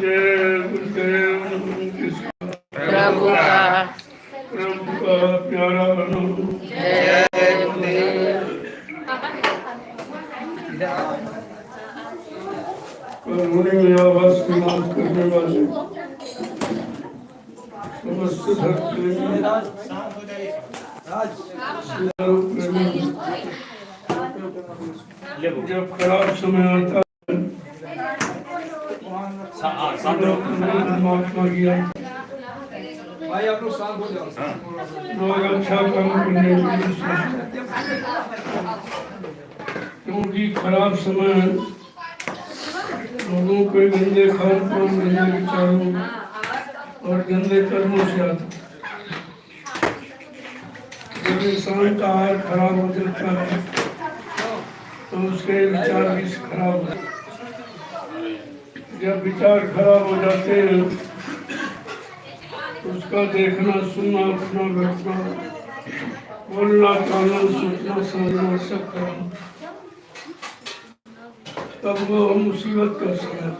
प्रभु का प्यारा नाम। जय गुरुदेव। करुणे में आवास विनाश करने वाले समस्त जब खराब समय आता है महात्मा किया लोग अच्छा काम करने के लिए क्योंकि खराब समय लोगों के गंदे खान पान, गंदे विचारों और गंदे कर्मों से आता। जब इंसान का आहार खराब हो जाता है तो उसके विचार भी खराब हो जाते। जब विचार खराब हो जाते हैं तो उसका देखना, सुनना, उठना, बैठना, बोलना, चालना, सोचना, समझना सब खराब। तब वो मुसीबत का समय।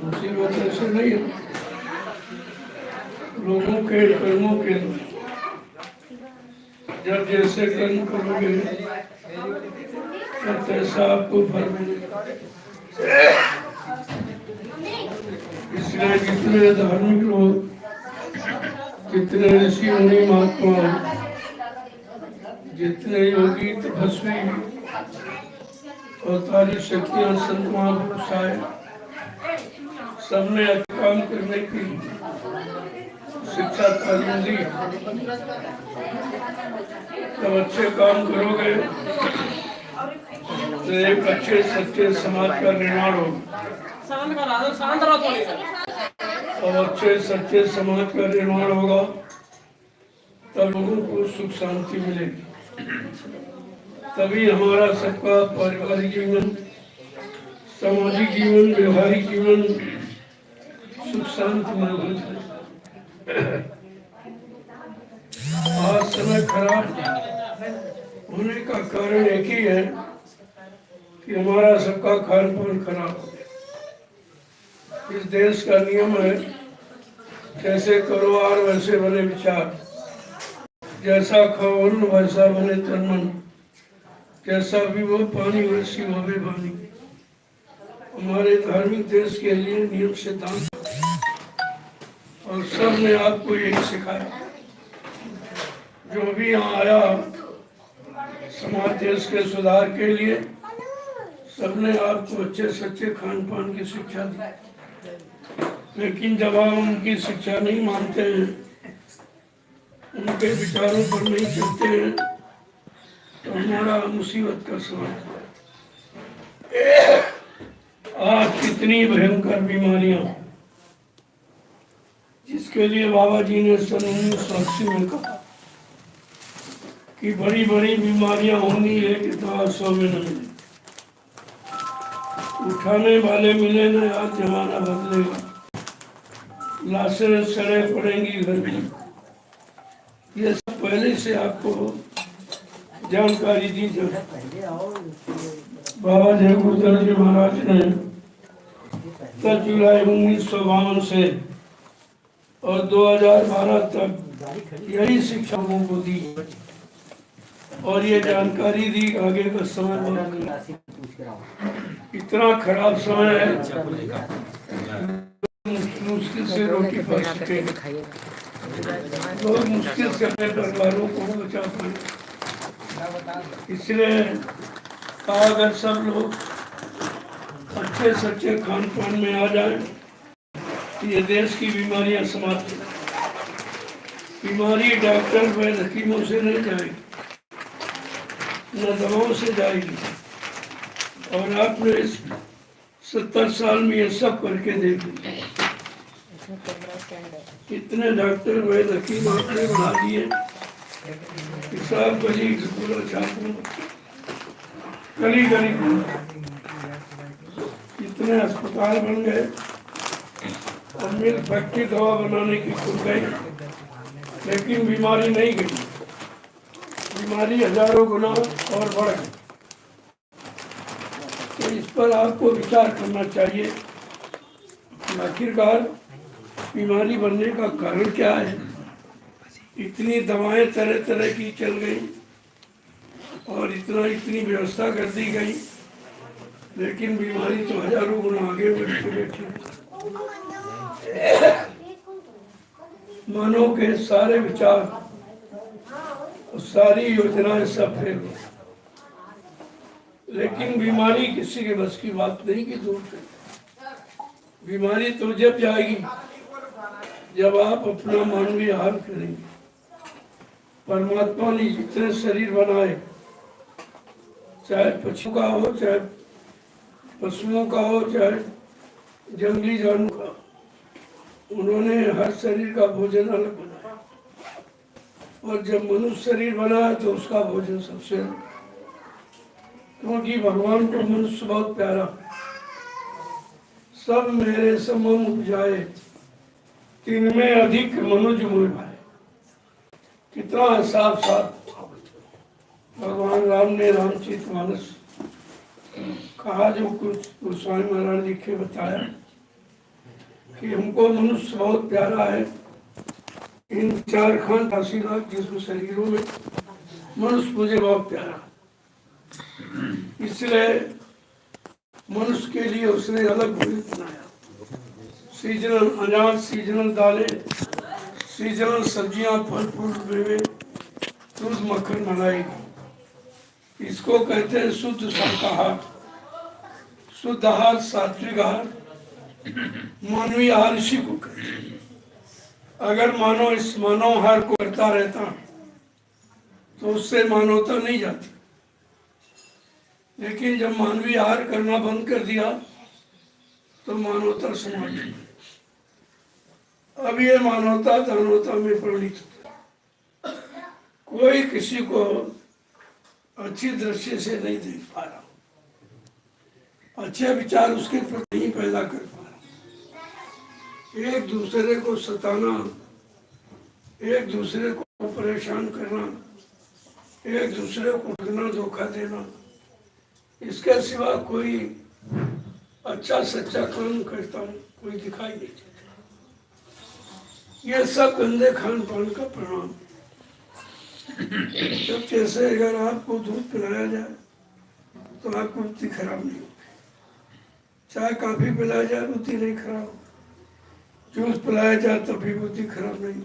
मुसीबत ऐसे नहीं है, लोगों के कर्मों के जब जैसे कर्म करोगे तब तैसा आपको फल मिलेगा। इसलिए जितने धार्मिक लोग, जितने ऋषि मुनि महात्मा, जितने योगी तपस्वी और सारी शक्तियां संत महापुरुष आए, सबने अच्छा काम करने की शिक्षा तालीम दी। जब अच्छे काम करोगे तो एक अच्छे सच्चे समाज का निर्माण होगा। और अच्छे सच्चे समाज का निर्माण होगा तब लोगों को सुख शांति मिलेगी। तभी हमारा सबका पारिवारिक जीवन, सामाजिक जीवन, व्यवहारिक जीवन सुख शांति में हो जाए। आज समय खराब होने का कारण एक ही है कि हमारा सबका खान पान खराब हो गया। इस देश का नियम है जैसे करो आर वैसे बने विचार, जैसा खाओ अन्न वैसा बने तन मन, जैसा भी वो पानी वैसी हो भी वाणी। हमारे धार्मिक देश के लिए नियम सिद्धांत और सब ने आपको यही सिखाया। जो भी यहाँ आया समाज देश के सुधार के लिए, सबने आपको अच्छे सच्चे खान पान की शिक्षा दी। लेकिन जब आप उनकी शिक्षा नहीं मानते हैं, उनके विचारों पर नहीं चलते हैं, तो हमारा मुसीबत का समय है। आज कितनी भयंकर बीमारियां, जिसके लिए बाबा जी ने सन 1980 में कहा कि बड़ी बड़ी बीमारियां होंगी एक इतना 100 में न मिले। उठाने वाले मिले न, आज जमाना बदलेगा। लाशें सड़े पड़ेंगी घर में। ये सब पहले से आपको जानकारी दी जाए। बाबा जय गुरुदत्त जी महाराज ने 10 जुलाई 1952 से और 2012 तक यही शिक्षा लोगों को दी और ये जानकारी दी आगे का समय इतना खराब समय है, मुश्किल से रोटी पा सके, लोग मुश्किल से अपने परिवारों को बचा पाए। इसलिए अगर सब लोग अच्छे सच्चे खान पान में आ जाए तो ये देश की बीमारियां समाप्त हो। बीमारी डॉक्टर वैद्य हकीमों से नहीं जाएगी, न दवाओं से जाएगी। और आपने इस 70 साल में ये सब करके देख लिया। इतने डॉक्टर वैद्य हकीम आपने बढ़ा दिए कि सब गली पूरा छात्रों गली गली इतने अस्पताल बन गए और मिल फैक्ट्री दवा बनाने की खुल गई, लेकिन बीमारी नहीं गई। बीमारी हजारों गुना और बढ़ गई। तो इस पर आपको विचार करना चाहिए। आखिरकार बीमारी बनने का कारण क्या है? इतनी दवाएं तरह तरह की चल गई और इतनी व्यवस्था कर दी गई, लेकिन बीमारी तो हजारों गुना आगे बढ़ के बैठी है। मानव के सारे विचार और सारी योजनाएं सब फेल हो, लेकिन बीमारी किसी के बस की बात नहीं कि दूर कर। बीमारी तो जब जाएगी जब आप अपना मानवीय आहार करेंगे। परमात्मा ने जितने शरीर बनाए, चाहे पशु का हो, चाहे पशुओं का हो, चाहे जंगली जानवर का, उन्होंने हर शरीर का भोजन अलग बनाया। और जब मनुष्य शरीर बना है तो उसका भोजन सबसे अलग, क्योंकि भगवान को मनुष्य बहुत प्यारा। सब मेरे समम उपजाए, तिनमें अधिक मनुज मोह भाए। कितना साफ साफ भगवान राम ने रामचरितमानस कहा, जो कुछ गोस्वामी महाराज लिखे बताया कि हमको मनुष्य बहुत प्यारा है। इन 4 खान 80 लाख जिसमें शरीरों में मनुष्य मुझे बहुत प्यारा, इसलिए मनुष्य के लिए उसने अलग भोजन बनाया। सीजनल अनाज, सीजनल दालें, सीजनल सब्जियां, फल फूल, मेवे, दूध, मक्खन, मलाई। इसको कहते हैं शुद्ध शाकाहार। शुद्ध आहार, सात्विक आहार, मानवीय आहार इसी को कहते हैं। अगर मानव इस मानव आहार को करता रहता तो उससे मानवता नहीं जाती, लेकिन जब मानवीय आहार करना बंद कर दिया तो मानवता समाज गई। अब ये मानवता दानवता में परिणित हो, कोई किसी को अच्छी दृष्टि से नहीं देख पा रहा, अच्छे विचार उसके प्रति नहीं पैदा कर पा रहा। एक दूसरे को सताना, एक दूसरे को परेशान करना, एक दूसरे को ठगना, धोखा देना, इसके सिवा कोई अच्छा सच्चा काम करता कोई दिखाई नहीं देता। ये सब गंदे खान पान का परिणाम। जब जैसे अगर आपको दूध पिलाया जाए तो आपको बुद्धि खराब नहीं होगी, चाय कॉफी पिलाया जाए बुद्धि नहीं खराब, जूस पिलाया जाए तब भी बुद्धि खराब नहीं।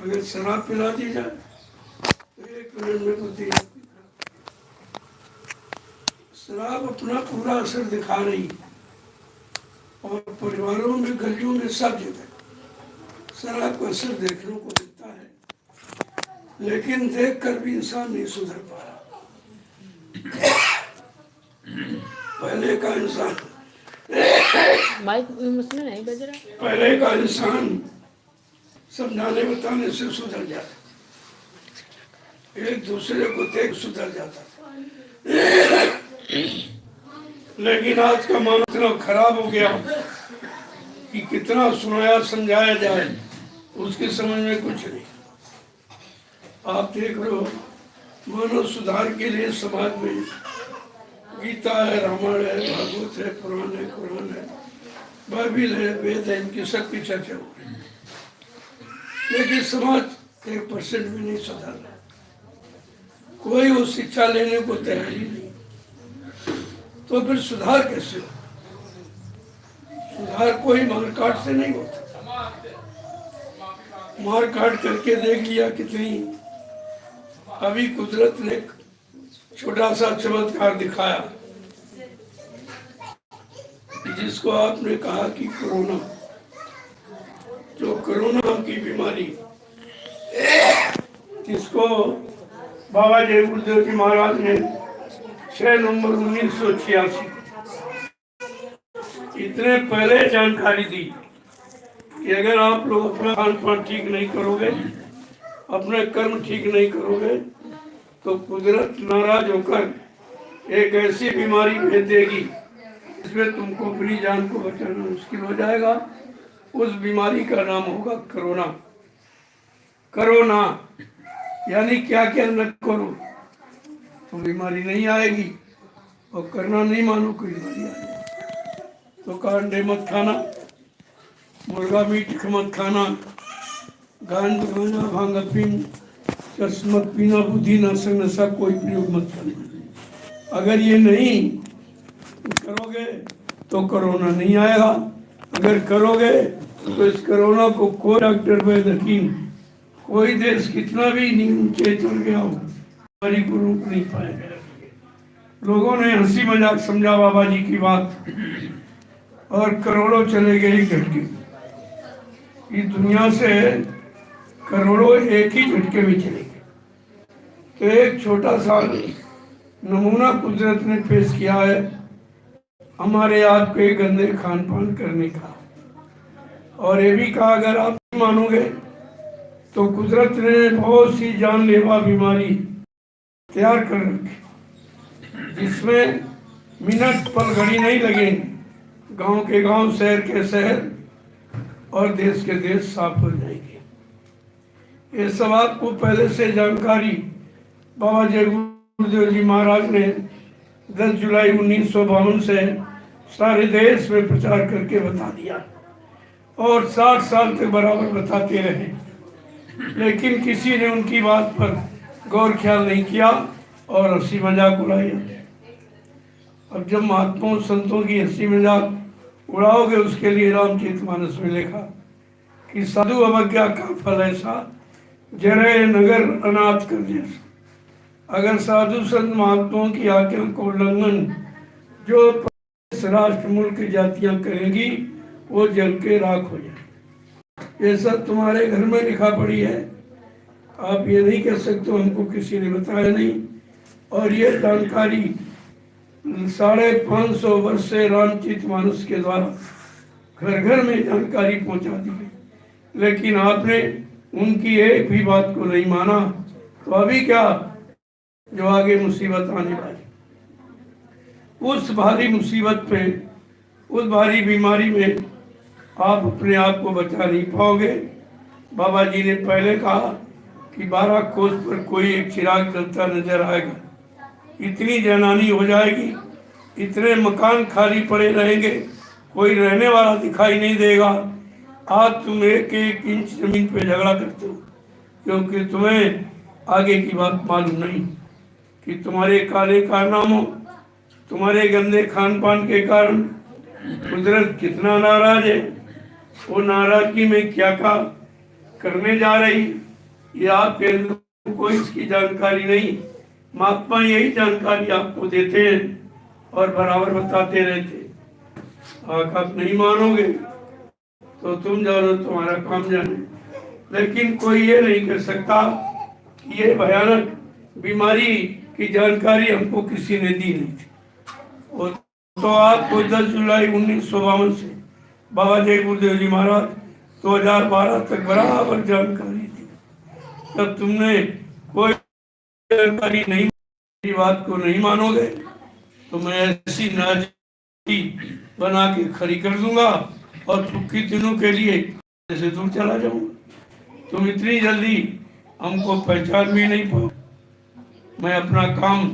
अगर शराब पिला दी जाए तो 1 मिनट में बुद्धि खराब। शराब अपना पूरा असर दिखा रही, और परिवारों में, गलियों में, सब जगह शराब का असर देखने को मिलता है, लेकिन देखकर भी इंसान नहीं सुधर पा रहा। पहले का इंसान नहीं बज रहा। पहले का इंसान समझाने बताने से सुधर जाता, एक दूसरे को देख सुधर जाता था। लेकिन आज का मानव इतना खराब हो गया कि कितना सुनाया समझाया जाए उसके समझ में कुछ नहीं। आप देख रहे हो, मानव सुधार के लिए समाज में गीता है, रामायण है, भागवत है, पुराण है, कुरान है, बाइबिल है, वेद है, इनकी सबकी चर्चा हो रही है, लेकिन समाज 1% भी नहीं सुधार रहा। कोई वो शिक्षा लेने को तैयार ही नहीं, तो फिर सुधार कैसे हो? सुधार कोई मारकाट से नहीं होता। मारकाट करके देख लिया कितनी। अभी कुदरत ने एक छोटा सा चमत्कार दिखाया, जिसको आपने कहा कि कोरोना, जो कोरोना की बीमारी, जिसको बाबा जय गुरुदेव जी महाराज ने 6 नवंबर 1986 इतने पहले जानकारी दी कि अगर आप लोग अपना खान पान ठीक नहीं करोगे, अपने कर्म ठीक नहीं करोगे, तो कुदरत नाराज होकर एक ऐसी बीमारी भेज देगी जिसमें तुमको अपनी जान को बचाना मुश्किल हो जाएगा। उस बीमारी का नाम होगा कोरोना। कोरोना यानी क्या क्या न करो तो बीमारी नहीं आएगी, और करना नहीं मानो कोई बीमारी आ जाए। तो कहा अंडे मत खाना, मुर्गा मीट मत खाना, गांजा गांजा भांग अफीम चरस मत पीना, बुद्धि नाशक नशा कोई प्रयोग मत करना। अगर ये नहीं करोगे तो कोरोना नहीं आएगा। अगर करोगे तो इस कोरोना को कोई डॉक्टर वैद हकीम कोई देश कितना भी नीचे चल गया हो बीमारी को रोक नहीं पाएगा। लोगों ने हंसी मजाक समझा बाबा जी की बात और करोड़ों चले गए झटके। इस दुनिया से करोड़ों एक ही झटके में चले गए। तो एक छोटा सा नमूना कुदरत ने पेश किया है हमारे आपके गंदे खान पान करने का। और ये भी कहा अगर आप नहीं मानोगे तो कुदरत ने बहुत सी जानलेवा बीमारी तैयार कर रखी जिसमें मिनट पल घड़ी नहीं लगेंगे। गांव के गांव, शहर के शहर और देश के देश साफ हो जाएंगे। ये सब आपको पहले से जानकारी बाबा जय गुरुदेव जी महाराज ने 10 जुलाई 1952 से सारे देश में प्रचार करके बता दिया और 60 साल तक बराबर बताते रहे, लेकिन किसी ने उनकी बात पर गौर ख्याल नहीं किया और हंसी मजाक उड़ाया। अब जब महात्माओं संतों की हंसी मजाक उड़ाओगे उसके लिए रामचरितमानस में लिखा कि साधु अवज्ञा का फल ऐसा जरे नगर अनाथ कर जैसा। अगर साधु संत महात्माओं की आज्ञा को उल्लंघन जो राष्ट्र मुल्क जातियां करेंगी वो जल के राख हो जाए। ये सब तुम्हारे घर में लिखा पड़ी है। आप ये नहीं कह सकते हमको किसी ने बताया नहीं। और ये जानकारी 550 वर्ष से रामचरितमानस के द्वारा घर घर में जानकारी पहुंचा दी गई, लेकिन आपने उनकी एक भी बात को नहीं माना। तो अभी क्या जो आगे मुसीबत आने वाली, उस भारी मुसीबत में, उस भारी बीमारी में आप अपने आप को बचा नहीं पाओगे। बाबा जी ने पहले कहा कि 12 कोस पर कोई एक चिराग जलता नजर आएगा, इतनी जनानी हो जाएगी, इतने मकान खाली पड़े रहेंगे, कोई रहने वाला दिखाई नहीं देगा। आज तुम एक इंच जमीन पे झगड़ा करते हो क्योंकि तुम्हें आगे की बात मालूम नहीं कि तुम्हारे काले कारनामों, तुम्हारे गंदे खान पान के कारण कुदरत कितना नाराज है। वो नाराजगी में क्या क्या करने जा रही ये आपके अंदर कोई इसकी जानकारी नहीं। महात्मा यही जानकारी आपको देते हैं और बराबर बताते रहते। आप नहीं मानोगे तो तुम जानो, तुम्हारा काम जाने, लेकिन कोई ये नहीं कर सकता कि ये भयानक बीमारी की जानकारी हमको किसी ने दी नहीं थी। तो आपको 10 जुलाई 1952 से बाबा जय गुरुदेव जी महाराज 2012 तक बराबर जानकारी थी। तब तुमने कोई जानकारी नहीं, मेरी बात को नहीं मानोगे तो मैं ऐसी नाजी बना के खड़ी कर दूंगा और कुछ दिनों के लिए ऐसे दूर चला जाऊंगा। तुम इतनी जल्दी हमको पहचान भी नहीं पाओ। मैं अपना काम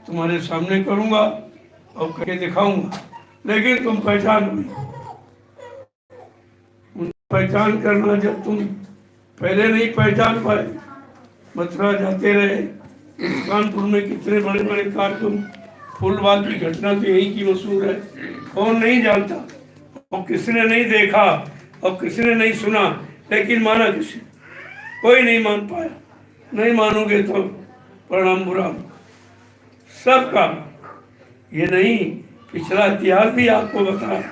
तुम्हारे सामने करूंगा और करके दिखाऊंगा, लेकिन तुम पहचान नहीं। पहचान करना जब तुम पहले नहीं पहचान पाए, मथुरा जाते रहे, कानपुर में कितने बड़े बड़े कार्यक्रम, फूलबाग की घटना तो यही की मशहूर है, कौन नहीं जानता और किसने नहीं देखा और किसने नहीं सुना, लेकिन माना किसी, कोई नहीं मान पाया। नहीं मानोगे तो परिणाम बुरा सबका। ये नहीं, पिछला इतिहास भी आपको बताया,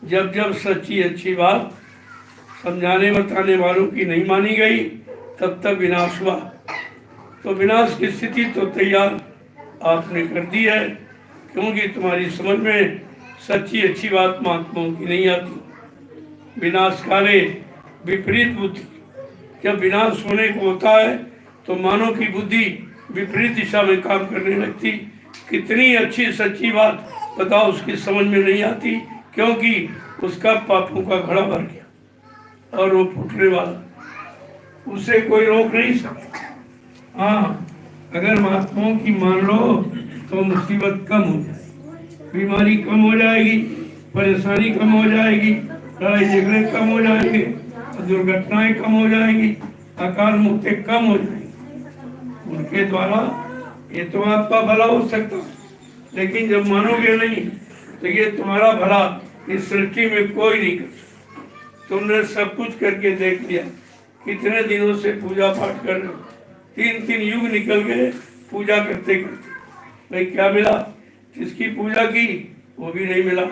जब जब सच्ची अच्छी बात समझाने बताने वालों की नहीं मानी गई तब तक विनाश हुआ। तो विनाश की स्थिति तो तैयार आपने कर दी है, क्योंकि तुम्हारी समझ में सच्ची अच्छी बात महात्माओं की नहीं आती। विनाश काले विपरीत बुद्धि, जब विनाश होने को होता है तो मानव की बुद्धि विपरीत दिशा में काम करने लगती। कितनी अच्छी सच्ची बात बताओ उसकी समझ में नहीं आती, क्योंकि उसका पापों का घड़ा भर गया और वो फूटने वाला, उसे कोई रोक नहीं सकता। हाँ, अगर महात्माओं की मान लो तो मुसीबत कम हो जाए। बीमारी कम हो जाएगी, परेशानी कम हो जाएगी, लड़ाई झगड़े कम हो जाएंगे, दुर्घटनाएं कम हो जाएंगी, अकाल मौतें कम हो जाएंगी उनके द्वारा। ये तो आपका भला हो सकता है, लेकिन जब मानोगे नहीं तो ये तुम्हारा भला इस सृष्टि में कोई नहीं कर सकता। तुमने सब कुछ करके देख लिया, कितने दिनों से पूजा पाठ कर रहे हो, 3 युग निकल गए पूजा करते करते, भाई क्या मिला? जिसकी पूजा की वो भी नहीं मिला,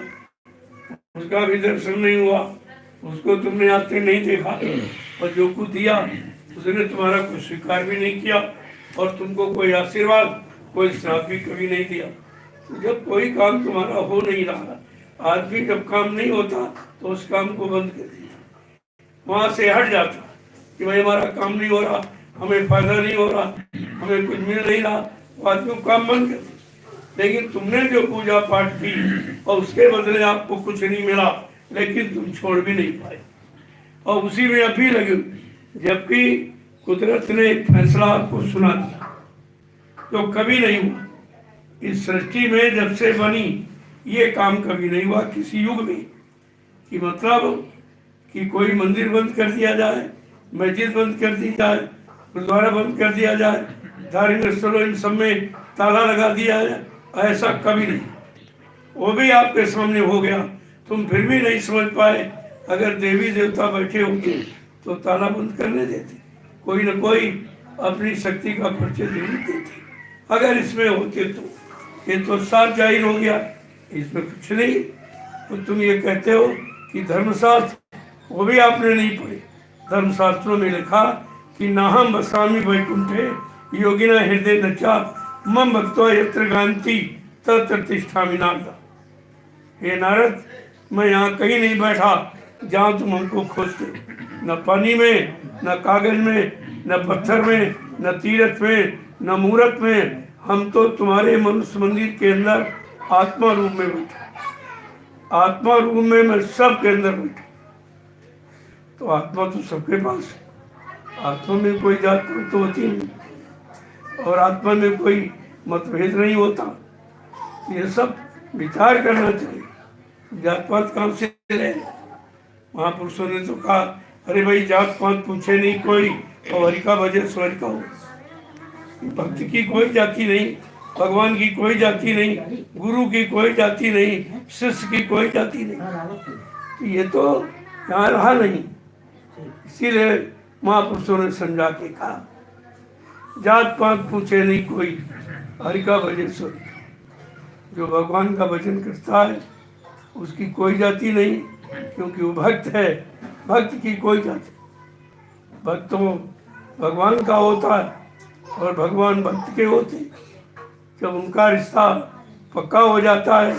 उसका भी दर्शन नहीं हुआ, उसको तुमने आते नहीं देखा, और जो कुछ दिया उसने तुम्हारा कुछ स्वीकार भी नहीं किया, और तुमको कोई आशीर्वाद कोई श्राप भी कभी नहीं दिया। तो जब कोई काम तुम्हारा हो नहीं रहा, आदमी जब काम नहीं होता तो उस काम को बंद कर दिया, वहां से हट जाता कि भाई हमारा काम नहीं हो रहा, हमें फायदा नहीं हो रहा, हमें कुछ मिल नहीं रहा, वो आदमी काम बंद कर दिया। लेकिन तुमने जो पूजा पाठ की और उसके बदले आपको कुछ नहीं मिला, लेकिन तुम छोड़ भी नहीं पाए और उसी में अभी लगे, जबकि कुदरत ने एक फैसला आपको सुना दिया तो कभी नहीं हुआ। इस सृष्टि में जब से बनी ये काम कभी नहीं हुआ किसी युग में, कि मतलब कि कोई मंदिर बंद कर दिया जाए, मस्जिद बंद कर दी जाए, गुरुद्वारा बंद कर दिया जाए, धार्मिक स्थलों इन सब में ताला लगा दिया जाए, ऐसा कभी नहीं। वो भी आपके सामने हो गया, तुम फिर भी नहीं समझ पाए। अगर देवी देवता बैठे होते तो ताला बंद करने देते, कोई न कोई अपनी शक्ति का परिचय जरूर देते। अगर इसमें होते तो ये तो साफ जाहिर हो गया, इसमें कुछ नहीं। तो तुम ये कहते हो कि धर्मशास्त्र, वो भी आपने नहीं पढ़े। धर्मशास्त्रों में लिखा कि नाहम बसामी वैकुंठे योगिना हृदय नचा मम भक्तो यत्र गांति तत्र तिष्ठामि नारद। हे नारद, मैं यहाँ कहीं नहीं बैठा जहाँ तुम हमको खोजते, न पानी में, न कागज में, न पत्थर में, न तीर्थ में, न मूर्त में। हम तो तुम्हारे मनुष्य मंदिर के अंदर आत्मा रूप में बैठा, आत्मा रूप में मैं सबके अंदर बैठा। तो आत्मा तो सबके पास है, आत्मा में कोई जात पात तो होती नहीं, और आत्मा में कोई मतभेद नहीं होता। ये सब विचार करना चाहिए। जात पात कहाँ से ले? महापुरुषों ने तो कहा, अरे भाई जात पात पूछे नहीं कोई, और हरि का भजे स्वर का हो। भक्त की कोई जाति नहीं, भगवान की कोई जाति नहीं, गुरु की कोई जाति नहीं, शिष्य की कोई जाति नहीं। ये तो यहाँ रहा नहीं। इसीलिए महापुरुषों ने समझा के कहा, जात पात पूछे नहीं कोई, हरि का भजन स्वर। जो भगवान का भजन करता है उसकी कोई जाति नहीं, क्योंकि वो भक्त है। भक्त की कोई जाति, भक्त तो भगवान का होता है और भगवान भक्त के होते। जब उनका रिश्ता पक्का हो जाता है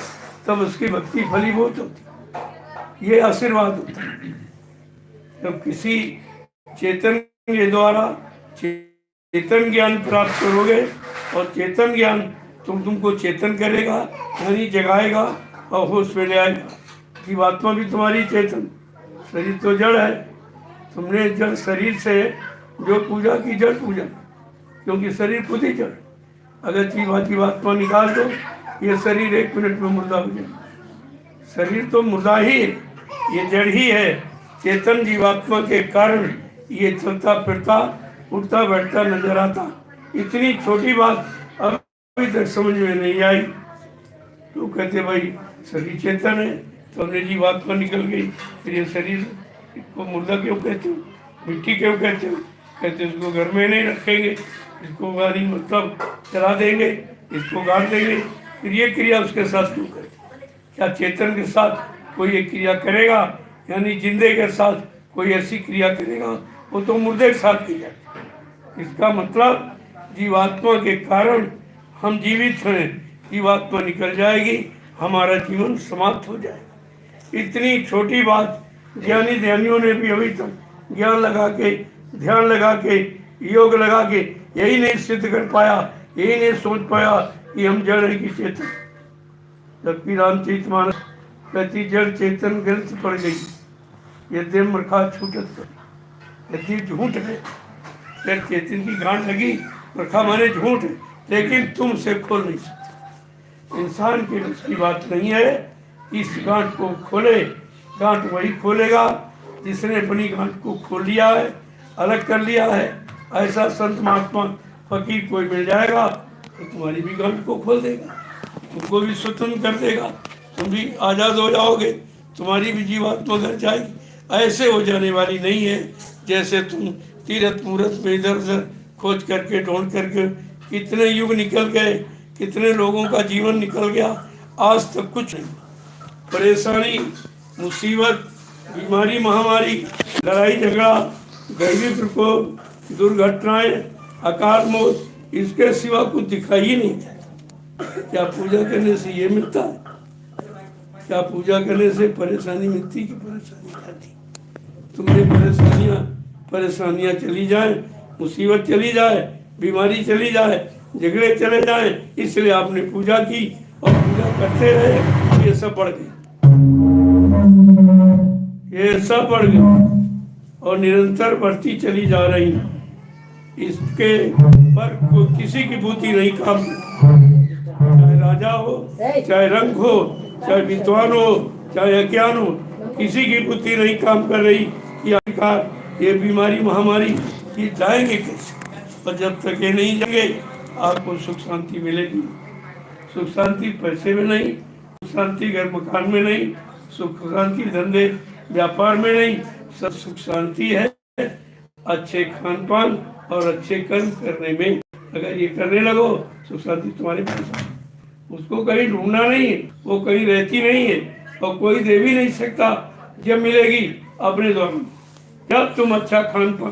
तब उसकी भक्ति फलीभूत होती, ये आशीर्वाद होता है। जब किसी चेतन के द्वारा चेतन ज्ञान प्राप्त करोगे, और चेतन ज्ञान तुमको चेतन करेगा, यानी जगाएगा और होश में ले आएगा। जीवात्मा भी तुम्हारी चेतन, शरीर तो जड़ है। तुमने जड़ शरीर से जो पूजा की, जड़ पूजा, क्योंकि शरीर खुद ही जड़। अगर जीवात्मा निकाल दो, ये शरीर 1 मिनट में मुर्दा हो जाए। शरीर तो मुर्दा ही है, ये जड़ ही है। चेतन जीवात्मा के कारण ये चलता फिरता, उठता बैठता नजर आता। इतनी छोटी बात अभी तक समझ में नहीं आई। तो कहते भाई शरीर चेतन है, तो हमने जीवात्मा निकल गई, फिर ये शरीर को मुर्दा क्यों कहते हो, मिट्टी क्यों कहते हो? कहते इसको घर में नहीं रखेंगे, इसको गाड़ी मतलब चला देंगे, इसको गाड़ देंगे, फिर ये क्रिया उसके साथ क्यों करते? क्या चेतन के साथ कोई ये क्रिया करेगा? यानी जिंदे के साथ कोई ऐसी क्रिया करेगा? वो तो मुर्दे के साथ की जाती। इसका मतलब जीवात्मा के कारण हम जीवित हैं, जीवात्मा निकल जाएगी, हमारा जीवन समाप्त हो जाएगा। इतनी छोटी बात ज्ञानी ध्यानियों ने भी अभी तक ज्ञान लगा के, ध्यान लगा के, योग लगा के यही नहीं सिद्ध कर पाया, यही नहीं सोच पाया कि हम जड़ है कि चेतन। जबकि रामचरितमानस कहती, जड़ चेतन ग्रंथ पड़ गई, यद्य मूर्खा छूटत कर। यदि झूठ है, जड़ चेतन की गांठ लगी, मूर्खा माने झूठ है, लेकिन तुम से खोल नहीं सकते। इंसान के बस की बात नहीं है। इस गांठ को खोले, गांठ वही खोलेगा जिसने अपनी गांठ को खोल लिया है, अलग कर लिया है। ऐसा संत महात्मा फकीर कोई मिल जाएगा तो तुम्हारी भी गांठ को खोल देगा, तुमको भी स्वतंत्र कर देगा, तुम भी आज़ाद हो जाओगे, तुम्हारी भी जीवात्मा घर जाएगी। ऐसे हो जाने वाली नहीं है जैसे तुम तीरथ मूरत में इधर उधर खोज करके ढूंढ करके कितने युग निकल गए, कितने लोगों का जीवन निकल गया, आज तक कुछ नहीं। परेशानी, मुसीबत, बीमारी, महामारी, लड़ाई झगड़ा, गरीबी प्रकोप, दुर्घटनाएं, अकाल मौत, इसके सिवा कुछ दिखाई ही नहीं देता। क्या पूजा करने से ये मिलता है? क्या पूजा करने से परेशानी मिलती कि परेशानी जाती? तुमने परेशानियां चली जाए, मुसीबत चली जाए, बीमारी चली जाए, झगड़े चले जाए, इसलिए आपने पूजा की और पूजा करते रहे, ये सब बढ़ गए, ये सब बढ़ गए और निरंतर बढ़ती चली जा रही। इसके पर किसी की बुद्धि नहीं काम, चाहे राजा हो, चाहे रंग हो, चाहे विद्वान हो, चाहे अज्ञान हो, किसी की बुद्धि नहीं काम कर रही कि आखिरकार ये बीमारी महामारी ये जाएंगे कैसे। और जब तक ये नहीं जाएंगे आपको सुख शांति मिलेगी। सुख शांति पैसे में नहीं, सुख शांति घर मकान में नहीं, सुख शांति धंधे व्यापार में नहीं, सब सुख शांति है अच्छे खान पान और अच्छे कर्म करने में। अगर ये करने लगो सुख शांति तुम्हारे पास, उसको कहीं ढूंढना नहीं है, वो कहीं रहती नहीं है और कोई दे भी नहीं सकता। जब मिलेगी अपने द्वारा, जब तुम अच्छा खान पान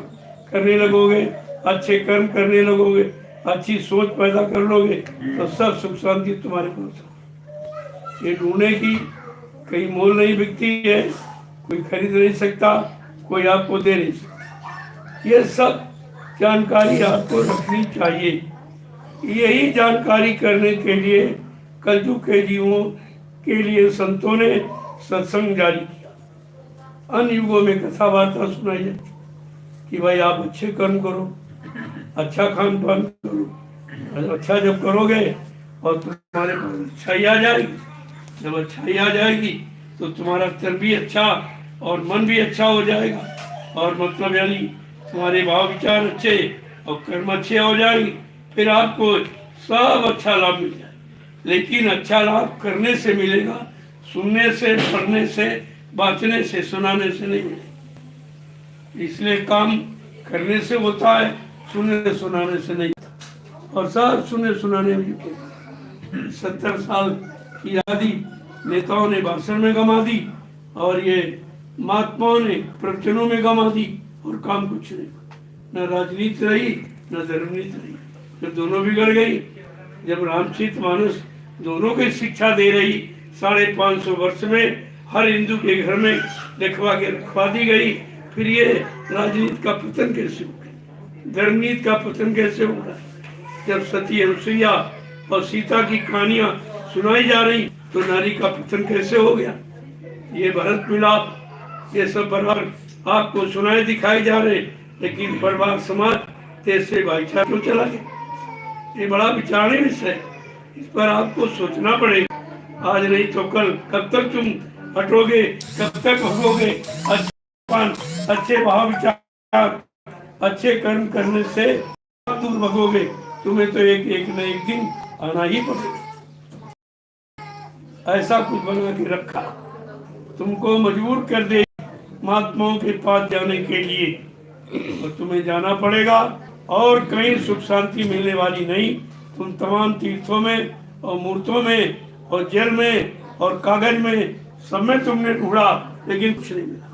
करने लगोगे, अच्छे कर्म करने लगोगे, अच्छी सोच पैदा कर लोगे तो सब सुख शांति तुम्हारे पास। ये ढूंढने की कहीं मोल नहीं बिकती है, कोई खरीद नहीं सकता, कोई आपको दे नहीं सकता। ये सब जानकारी आपको रखनी चाहिए। यही जानकारी करने के लिए कलयुग के जीवों के लिए संतों ने सत्संग जारी किया। अन्य युगों में कथा वार्ता सुनाई जाती कि भाई आप अच्छे कर्म करो, अच्छा खान पान करो, अच्छा जब करोगे और तुम्हारे पास अच्छाई आ जाएगी, जब अच्छाई आ जाएगी तो तुम्हारा तन भी अच्छा और मन भी अच्छा हो जाएगा और मतलब यानी तुम्हारे भाव विचार अच्छे और कर्म अच्छे हो जाएंगे, फिर आपको सब अच्छा लाभ मिल जाएगा। लेकिन अच्छा लाभ करने से मिलेगा, सुनने से, पढ़ने से, बांटने से, सुनाने से नहीं मिलेगा। इसलिए काम करने से होता है, सुनने सुनाने से नहीं। और सब सुनने सुनाने में 70 साल की आज़ादी नेताओं ने भाषण में गंवा दी और ये महात्माओं ने प्रवचनों में गंवा दी और काम कुछ नहीं। न राजनीति रही न धर्मनीति रही। जब दोनों बिगड़ गई, जब रामचरित मानस दोनों की शिक्षा दे रही 550 वर्ष में हर हिंदू के घर में लिखवा के रखवा दी गई, फिर ये राजनीति का पतन कैसे हो गया, धर्मनीति का पतन कैसे हो रहा है। जब सती अनुसुईया और सीता की कहानियां सुनाई जा रही तो नारी का पतन कैसे हो गया। ये भरत मिलाप ये सब बराबर आपको सुनाए दिखाई जा रहे, लेकिन परिवार समाज देश से भाईचारा क्यों चला गया। ये बड़ा विचारने विषय है, इस पर आपको सोचना पड़ेगा। आज नहीं तो कल, कब तक तुम हटोगे, कब तक भगोगे। अच्छे भाव विचार, अच्छे कर्म करने से दूर भगोगे, तुम्हें तो एक न एक दिन आना ही पड़ेगा। ऐसा कुछ बना के रखा तुमको मजबूर कर दे महात्माओं के पास जाने के लिए, और तुम्हें जाना पड़ेगा और कहीं सुख शांति मिलने वाली नहीं। तुम तमाम तीर्थों में और मूर्तों में और जेल में और कागज में सब में तुमने ढूंढा, लेकिन कुछ नहीं मिला।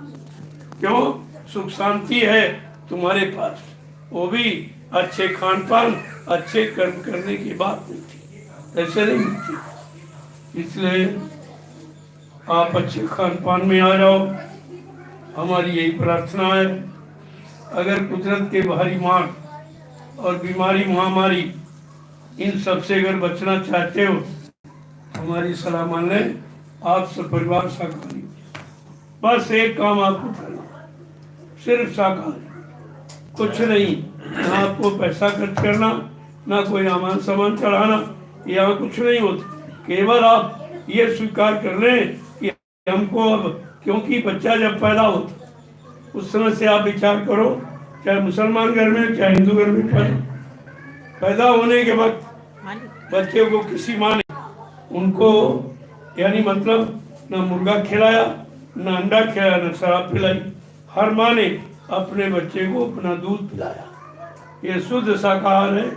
क्यों? सुख शांति है तुम्हारे पास, वो भी अच्छे खान पान, अच्छे कर्म करने की बात मिलती, ऐसे नहीं मिलती। इसलिए आप अच्छे खान पान में आ जाओ, हमारी यही प्रार्थना है। अगर कुदरत के भारी मार और बीमारी महामारी इन सब से अगर बचना चाहते हो, हमारी सलाह मान लें, आप सब परिवार शाकाहारी। बस एक काम आपको करना, सिर्फ शाकाहारी, कुछ नहीं। ना आपको पैसा खर्च करना, ना कोई सामान चढ़ाना, यहाँ कुछ नहीं होता। केवल आप ये स्वीकार कर लें कि हमको अब, क्योंकि बच्चा जब पैदा होता उस समय से आप विचार करो, चाहे मुसलमान घर में चाहे हिंदू घर में पैदा होने के वक्त बच्चे को किसी माँ ने उनको यानी मतलब न मुर्गा खिलाया, न अंडा खिलाया, न शराब पिलाई। हर माँ ने अपने बच्चे को अपना दूध पिलाया। ये शुद्ध शाकाहार है।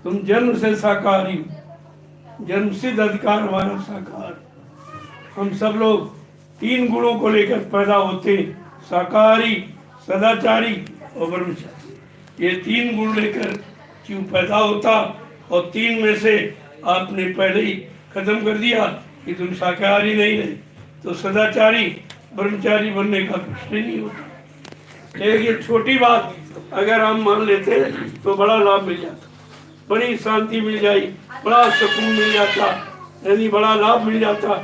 तुम जन्म से शाकाहारी हो, जन्म सिद्ध अधिकार हमारा शाकाहार। हम सब लोग 3 गुणों को लेकर पैदा होते, शाकाहारी, सदाचारी और ब्रह्मचारी। ये 3 गुण लेकर क्यों पैदा होता, और 3 में से आपने पहले ही खत्म कर दिया कि तुम शाकाहारी नहीं रहे, तो सदाचारी ब्रह्मचारी बनने का प्रश्न नहीं होता। ये छोटी बात अगर हम मान लेते तो बड़ा लाभ मिल जाता, बड़ी शांति मिल जाई, बड़ा सुकून मिल जाता, यानी बड़ा लाभ मिल जाता।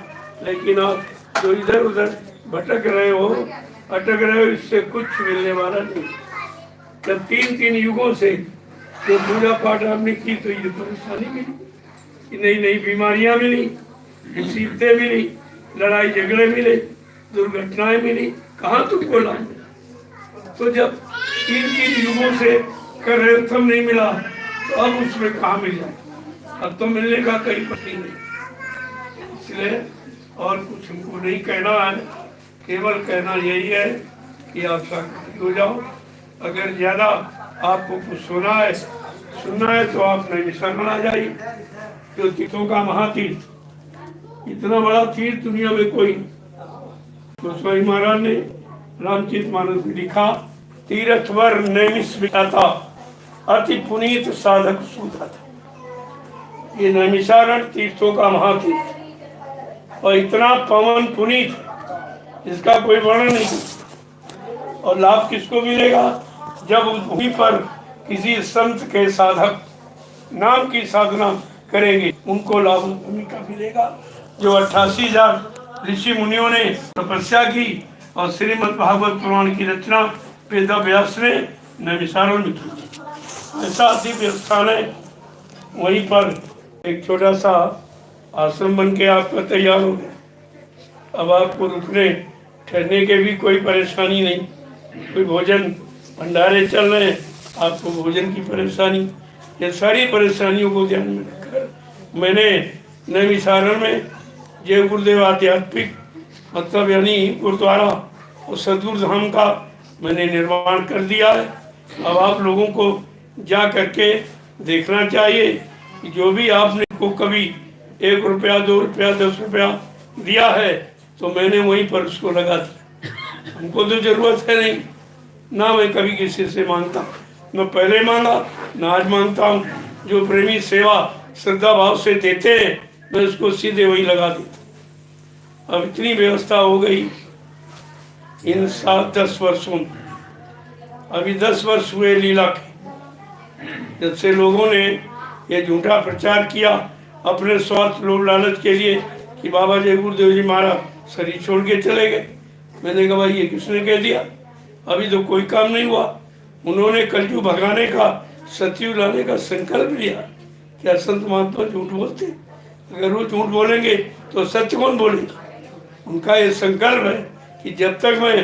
लेकिन आप जो इधर उधर भटक रहे हो, अटक रहे हो, इससे कुछ मिलने वाला नहीं। जब 3 युगों से जो पूजा पाठ आपने की तो ये परेशानी मिली, नई नई बीमारियां मिली, मुसीबतें मिली, लड़ाई झगड़े मिले, दुर्घटनाएं मिली, कहाँ तुमको लाभ मिला? तो जब 3 युगों से कर रहे हो नहीं मिला, तो अब उसमें कहाँ मिल जाए? अब तो मिलने का कहीं पता नहीं। इसलिए और कुछ हमको नहीं कहना है, केवल कहना यही है कि आप शाकाहारी हो जाओ। अगर ज़्यादा आपको कुछ सुनना है तो आप नैमिषारण्य आ जाइए, जो तीर्थों का महातीर्थ, इतना बड़ा तीर्थ दुनिया में कोई नहीं। गोस्वामी महाराज ने रामचरितमानस में लिखा, तीर्थवर नैमिषारण्य था, अति पुनीत साधक सूता था। ये नैमिषारण्य तीर्थों का महातीर्थ और इतना पवन पुनीत, इसका कोई वर्णन नहीं। और लाभ किसको मिलेगा? जब उस भूमि पर किसी संत के साधक नाम की साधना करेंगे, उनको लाभ उस भूमि का मिलेगा। जो 88,000 ऋषि मुनियों ने तपस्या की और श्रीमद् भागवत पुराण की रचना वेद व्यास ने नैमिषारण्य में की। ऐसा दिव्य स्थान है। वहीं पर एक छोटा सा आश्रम बन के आपका तैयार हो गया। अब आपको रुकने ठहरने के भी कोई परेशानी नहीं, कोई भोजन भंडारे चल रहे हैं, आपको भोजन की परेशानी, ये सारी परेशानियों को ध्यान में रखकर मैंने नैमिषारण्य में जय गुरुदेव आध्यात्मिक मतलब यानी गुरुद्वारा और सदगुरु धाम का मैंने निर्माण कर दिया है। अब आप लोगों को जा करके देखना चाहिए कि जो भी आपने को कभी 1 रुपया 2 रुपया 10 रुपया दिया है तो मैंने वहीं पर उसको लगा दिया। हमको तो जरूरत है नहीं, ना मैं कभी किसी से मांगता, न पहले मांगा न आज मांगता हूँ। जो प्रेमी सेवा श्रद्धा भाव से देते हैं मैं उसको सीधे वही लगा देता। अब इतनी व्यवस्था हो गई इन 7-10 वर्षों में। अभी 10 वर्ष हुए लीला के, जब से लोगों ने ये झूठा प्रचार किया अपने स्वार्थ लोभ लालच के लिए कि बाबा जय गुरुदेव जी महाराज शरीर छोड़ के चले गए। मैंने कहा भाई ये किसने कह दिया? अभी तो कोई काम नहीं हुआ। उन्होंने कलयुग भगाने का, सतयुग लाने का संकल्प लिया। क्या संत महात्मा झूठ बोलते? अगर वो झूठ बोलेंगे तो सत्य कौन बोलेगा? उनका ये संकल्प है कि जब तक मैं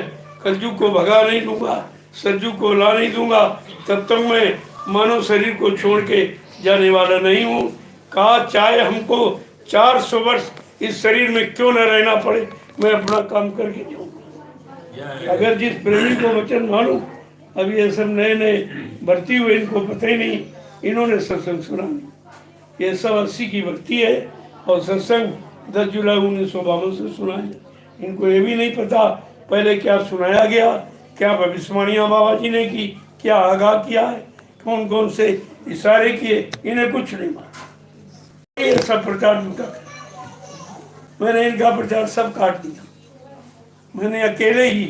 कलयुग को भगा नहीं दूंगा, सतयुग को ला नहीं दूंगा, तब तक मैं मानव शरीर को छोड़ के जाने वाला नहीं हूँ। कहा चाहे हमको 400 वर्ष इस शरीर में क्यों न रहना पड़े, मैं अपना काम करके जाऊंगा। अगर जिस प्रेमी को वचन मानूं, अभी ये सब नए नए भर्ती हुए, इनको पता ही नहीं, इन्होंने सत्संग सुना नहीं। ये सब 80 की भर्ती है और सत्संग 10 जुलाई 1952 से सुना है। इनको ये भी नहीं पता पहले क्या सुनाया गया, क्या भविष्यवाणियाँ बाबा जी ने की, क्या आगाह किया है, कौन कौन से इशारे किए, इन्हें कुछ नहीं मालूम। ये सब प्रचार झूठा है। मैंने इनका प्रचार सब काट दिया। मैंने अकेले ही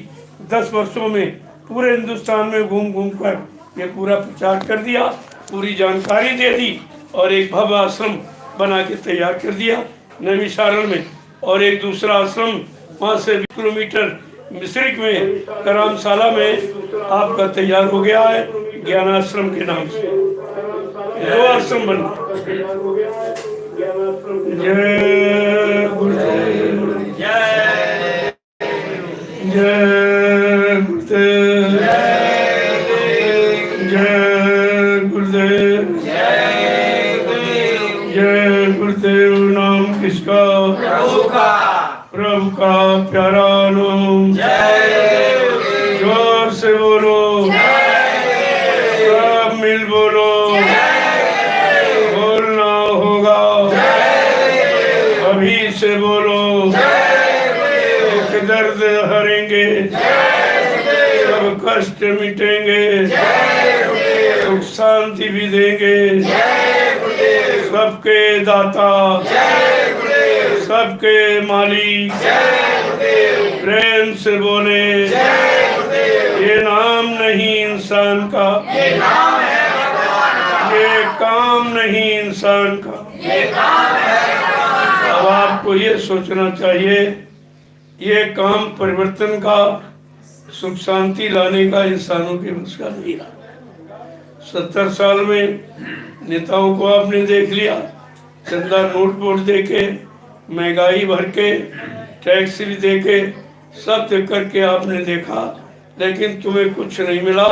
10 वर्षों में पूरे हिंदुस्तान में घूम घूम कर ये पूरा प्रचार कर दिया, पूरी जानकारी दे दी और एक भव्य आश्रम बना के तैयार कर दिया नैमिषारण्य में। और एक दूसरा आश्रम वहाँ से 20 किलोमीटर मिश्रिक में करामशाला में आपका तैयार हो गया है, ज्ञानाश्रम के नाम से। 2 आश्रम बन गए। जय गुरुदेव, जय गुरुदेव, जय गुरुदेव, जय गुरुदेव। नाम किसका? प्रभु का। प्रभु का प्यारा नाम। जोर से बोलो, सब मिल बोलो, बोलना होगा, अभी से बोलो। एक दर्द हरेंगे, सब कष्ट मिटेंगे, सुख शांति भी देंगे। सबके दाता, सबके मालिक, प्रेम से बोले, ये नाम नहीं इंसान का, ये काम नहीं इंसान का। अब आपको ये सोचना चाहिए, ये काम परिवर्तन का, सुख शांति लाने का इंसानों के बस का नहीं रहा। 70 साल में नेताओं को आपने देख लिया, चंदा नोट बोर्ड दे के, महंगाई भर के, टैक्स भी दे के, सब देख करके आपने देखा, लेकिन तुम्हें कुछ नहीं मिला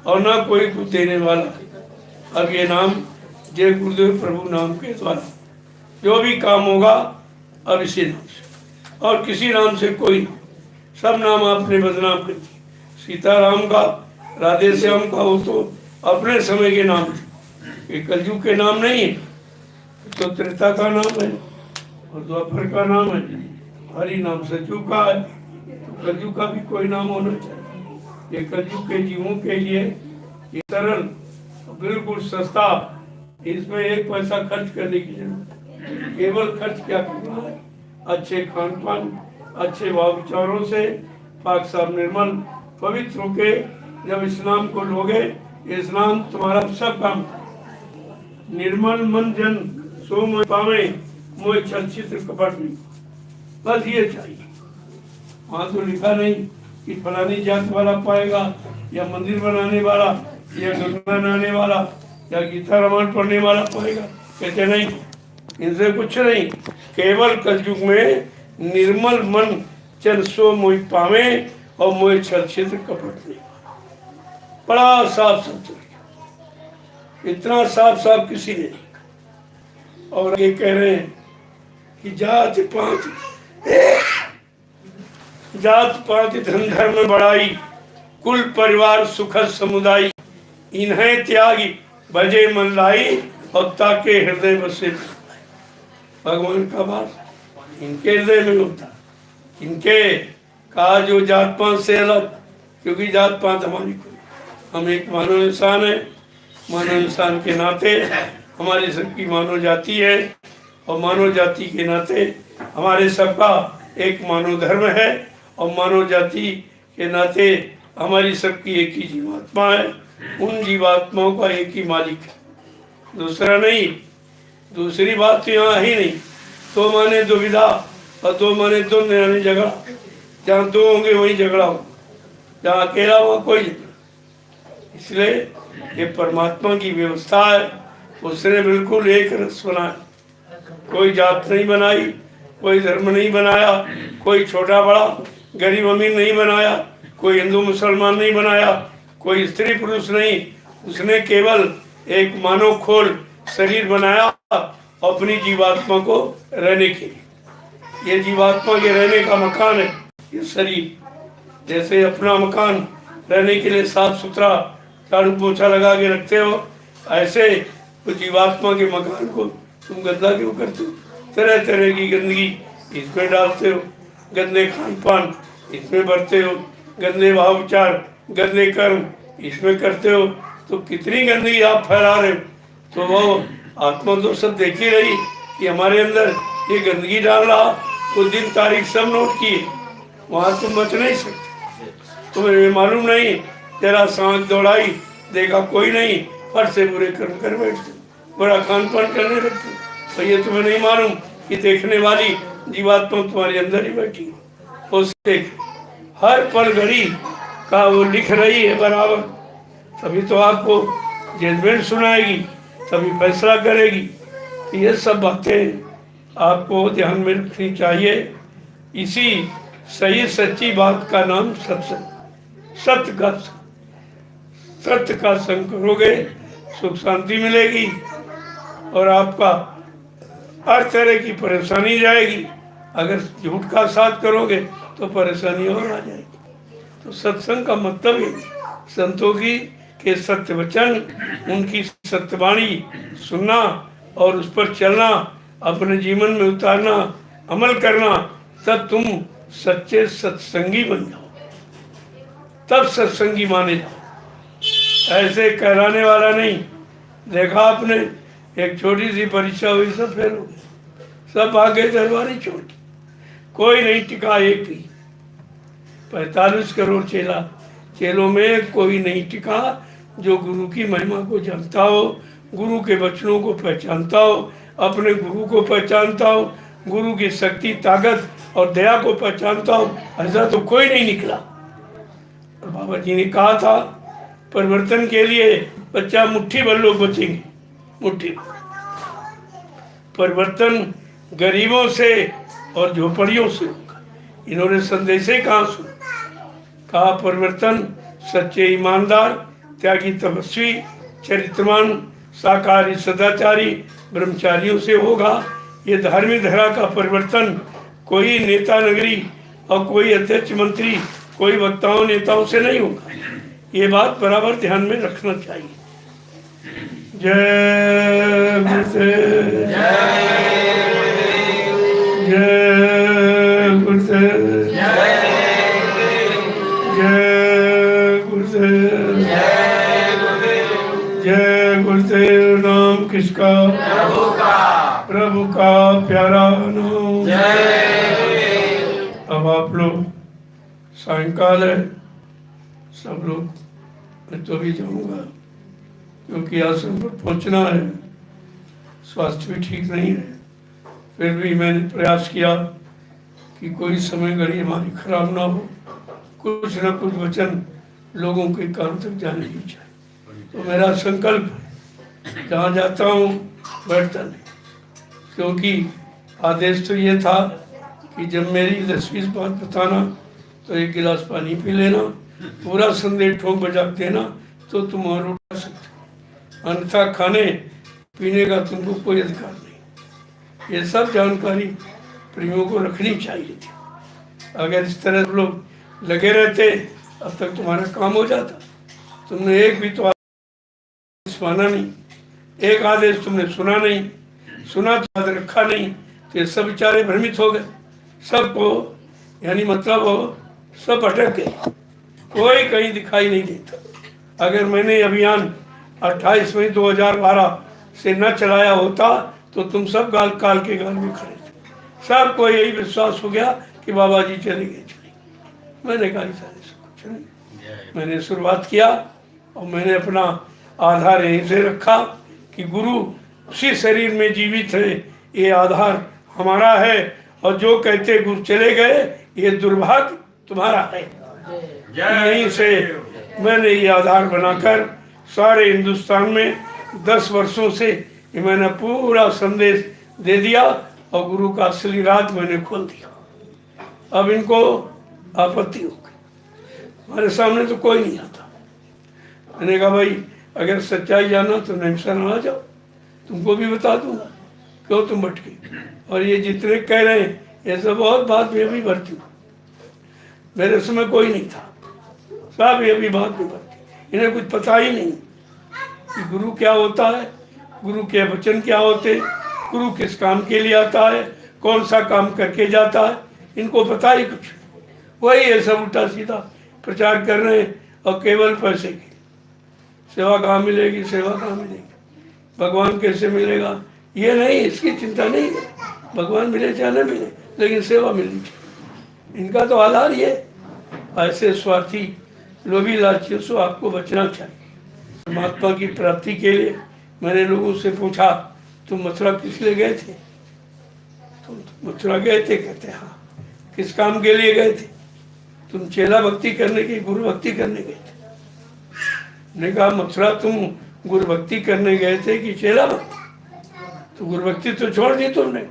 और ना कोई कुछ देने वाला। अब ये नाम जय गुरुदेव प्रभु नाम के द्वारा जो भी काम होगा, अब इसी नाम से और किसी नाम से कोई नहीं। सब नाम आपने बदनाम कर दिए। सीताराम का, राधे श्याम का, वो तो अपने समय के नाम थे, ये कलयुग के नाम नहीं है। तो त्रेता का नाम है और द्वापर का नाम है, हरि नाम सतयुग का है। तो कलयुग का भी कोई नाम होना चाहिए। ये कलयुग के जीवों के लिए ये सरल, बिल्कुल सस्ता, इसमें एक पैसा खर्च करने की जरूरत है। केवल खर्च क्या करना है? अच्छे खान पान, अच्छे भाव विचारों से पाक साफ निर्मल पवित्र होके जब स्नान को लोगे, स्नान तुम्हारा सब काम। निर्मल मन जन सो मोह पावे, मोह छल चित्र कपट नहीं। बस ये चाहिए। वहाँ तो लिखा नहीं कि फलानी जात वाला पाएगा, या मंदिर बनाने वाला, या गंगा नहाने वाला, या गीता रामायण पढ़ने वाला पाएगा। कहते नहीं, इनसे कुछ नहीं। केवल कलयुग में निर्मल मन चल सो मोह पावे और मोह छल छिद्र कपट नहीं। बड़ा साफ सुथरा, इतना साफ साफ किसी ने नहीं। और ये कह रहे हैं कि जात पात धन धर्म बढ़ाई, कुल परिवार सुखद समुदाय, इन्हें त्यागी भजे मन लाई और ताके हृदय बसे। भगवान का वास इनके हृदय में होता, इनके कहा जो जात पात से अलग, क्योंकि जात पात हमारी कोई, हम एक मानव इंसान है। मानव इंसान के नाते हमारी सबकी मानव जाति है और मानव जाति के नाते हमारे सबका एक मानव धर्म है और मानव जाति के नाते हमारी सबकी एक ही जीवात्मा है। उन जीवात्माओं का एक ही मालिक है, दूसरा नहीं। दूसरी बात तो यहाँ ही नहीं। तो माने दुविधा और दो माने दो यानी झगड़ा। जहाँ दो होंगे वहीं झगड़ा हो, जहाँ अकेला वहाँ कोई नहीं। इसलिए ये परमात्मा की व्यवस्था है, उसने बिल्कुल एक रस बनाया। कोई जात नहीं बनाई, कोई धर्म नहीं बनाया, कोई छोटा बड़ा गरीब अमीर नहीं बनाया, कोई हिंदू मुसलमान नहीं बनाया, कोई स्त्री पुरुष नहीं। उसने केवल एक मानव खोल शरीर बनाया अपनी जीवात्मा को रहने के लिए। ये जीवात्मा के रहने का मकान है ये शरीर। जैसे अपना मकान रहने के लिए साफ सुथरा झाड़ू पोछा लगा के रखते हो, ऐसे तो जीवात्मा के मकान को तुम गंदा क्यों करते हो? तरह तरह की गंदगी इसमें डालते हो, गंदे खान पान इसमें भरते हो, गंदे भाव विचार, गंदे कर्म इसमें करते हो, तो कितनी गंदगी आप फैला रहे हो। तो वो आत्मा तो सब देख ही रही कि हमारे अंदर ये गंदगी डाल रहा। वो दिन तारीख सब नोट किए, वहाँ तुम बच नहीं सकते। तुम्हें मालूम नहीं, तेरा सांस दौड़ाई, देखा कोई नहीं, फट से बुरे कर्म कर बैठते, बुरा खान पान करने लगते। तो ये तुम्हें नहीं मालूम कि देखने वाली जीवात्मा तुम्हारे अंदर ही बैठी है। उससे हर पल घड़ी का वो लिख रही है बराबर। तभी तो आपको जजमेंट सुनाएगी, तभी फैसला करेगी। ये सब बातें आपको ध्यान में रखनी चाहिए। इसी सही सच्ची बात का नाम सत्संग। सत्य का संग करोगे, सुख शांति मिलेगी और आपका हर तरह की परेशानी जाएगी। अगर झूठ का साथ करोगे तो परेशानी और आ जाएगी। तो सत्संग का मतलब ही संतों की के सत्य वचन, उनकी सत्यवाणी सुनना और उस पर चलना, अपने जीवन में उतारना, अमल करना, तब तुम सच्चे सत्संगी बन जाओ, तब सत्संगी माने जाओ। ऐसे कहलाने वाला नहीं। देखा आपने, एक छोटी सी परीक्षा हुई, सब फेल हो गए, सब आगे दरबारी छोड़ के, कोई नहीं टिका। एक भी 45 करोड़ चेलों में कोई नहीं टिका जो गुरु की महिमा को जानता हो, गुरु के वचनों को पहचानता हो, अपने गुरु को पहचानता हो, गुरु की शक्ति, ताकत और दया को पहचानता हो। ऐसा तो कोई नहीं निकला। और बाबा जी ने कहा था, परिवर्तन के लिए बच्चा मुट्ठी भर लोग बचेंगे, मुट्ठी। परिवर्तन गरीबों से और झोपड़ियों से होगा। इन्होंने संदेश ही कहाँ सुना? कहा परिवर्तन सच्चे ईमानदार, त्यागी, तपस्वी, चरित्रवान, शाकाहारी, सदाचारी, ब्रह्मचारियों से होगा। ये धार्मिक धारा का परिवर्तन कोई नेता नगरी और कोई अध्यक्ष मंत्री, कोई वक्ताओं नेताओं से नहीं होगा। ये बात बराबर ध्यान में रखना चाहिए। जय गुरुदेव, जय गुरुदेव, जय गुरुदेव, जय गुरुदेव। नाम किसका? प्रभु का प्यारा नाम। अब आप लोग, सायंकाल है, सब लोग, मैं तो भी जाऊंगा क्योंकि आश्रम पर पहुंचना है। स्वास्थ्य भी ठीक नहीं है, फिर भी मैंने प्रयास किया कि कोई समय घड़ी हमारी खराब ना हो, कुछ न कुछ वचन लोगों के कान तक जाने ही चाहिए। तो मेरा संकल्प है, जहाँ जाता हूँ बैठता नहीं, क्योंकि आदेश तो ये था कि जब मेरी 10-20 बात बताना तो 1 गिलास पानी पी लेना, पूरा संदेश ठोक बजा देना, तो तुम और उठा सकते हो। अन्यथा खाने पीने का तुमको कोई अधिकार नहीं। ये सब जानकारी प्रेमियों को रखनी चाहिए थी। अगर इस तरह लोग लगे रहते, अब तक तुम्हारा काम हो जाता। तुमने एक भी तो आदेश माना नहीं, एक आदेश तुमने सुना नहीं, सुना तो याद रखा नहीं, तो ये सब बेचारे भ्रमित हो गए। सबको यानी मतलब हो, सब अटक गए, कोई कहीं दिखाई नहीं देता। अगर मैंने अभियान 28 मई 2012 से न चलाया होता तो तुम सब गाल काल के गाल में खड़े थे। सबको यही विश्वास हो गया कि बाबा जी चले गए। मैंने कहा कुछ नहीं, मैंने शुरुआत किया और मैंने अपना आधार यहीं से रखा कि गुरु उसी शरीर में जीवित है, ये आधार हमारा है। और जो कहते गुरु चले गए, ये दुर्भाग्य तुम्हारा है। यहीं से मैंने ये आधार बनाकर सारे हिंदुस्तान में 10 वर्षों से मैंने पूरा संदेश दे दिया और गुरु का असली राज मैंने खोल दिया। अब इनको आपत्ति हो गई, हमारे सामने तो कोई नहीं आता। मैंने कहा भाई अगर सच्चाई जाना तो नैमसा आ जाओ, तुमको भी बता दूंगा, क्यों तुम भटके। और ये जितने कह रहे हैं ये सब बहुत बात में भी भरती हूँ, मेरे समय कोई नहीं था, सब ये भी बात में भरती। इन्हें कुछ पता ही नहीं कि गुरु क्या होता है, गुरु के वचन क्या होते, गुरु किस काम के लिए आता है, कौन सा काम करके जाता है, इनको पता ही कुछ। वही ये सब उल्टा सीधा प्रचार कर रहे हैं और केवल पैसे की। सेवा कहाँ मिलेगी, सेवा कहाँ मिलेगी, भगवान कैसे मिलेगा, ये नहीं, इसकी चिंता नहीं है। भगवान मिले चाहे न मिले, लेकिन सेवा मिलनी चाहिए। इनका तो आधार ये। ऐसे स्वार्थी लोभी लालचियों से आपको बचना चाहिए। परमात्मा की प्राप्ति के लिए मैंने लोगों से पूछा, तुम मथुरा किस लिए गए थे? तुम मथुरा गए थे? कहते हाँ। किस काम के लिए गए थे? तुम चेला भक्ति करने की, गुरु भक्ति करने गए थे। ने कहा मथुरा तुम गुरु भक्ति करने गए थे कि चेला भक्ति? तो गुरु भक्ति तो छोड़ दी तुमने,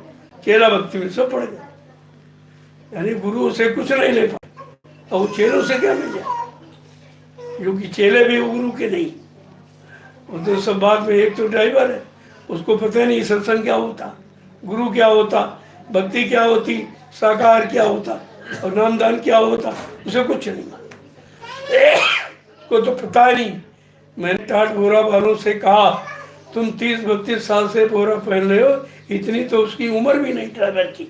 चेला भक्ति में सब पड़ गया। यानी गुरु से कुछ नहीं ले पाए, और वो चेलों से क्या मिल जाए, क्योंकि चेले भी वो गुरु के नहीं। वो तो सब बात में, एक तो ड्राइवर है, उसको पता नहीं सत्संग क्या होता, गुरु क्या होता, भक्ति क्या होती, साकार क्या होता, और नामदान क्या होता, उसे कुछ नहीं को तो पता नहीं। मैंने टाट बोरा वालों से कहा, तुम 30-32 साल से बोरा पहन रहे हो, इतनी तो उसकी उम्र भी नहीं ड्राइवर की,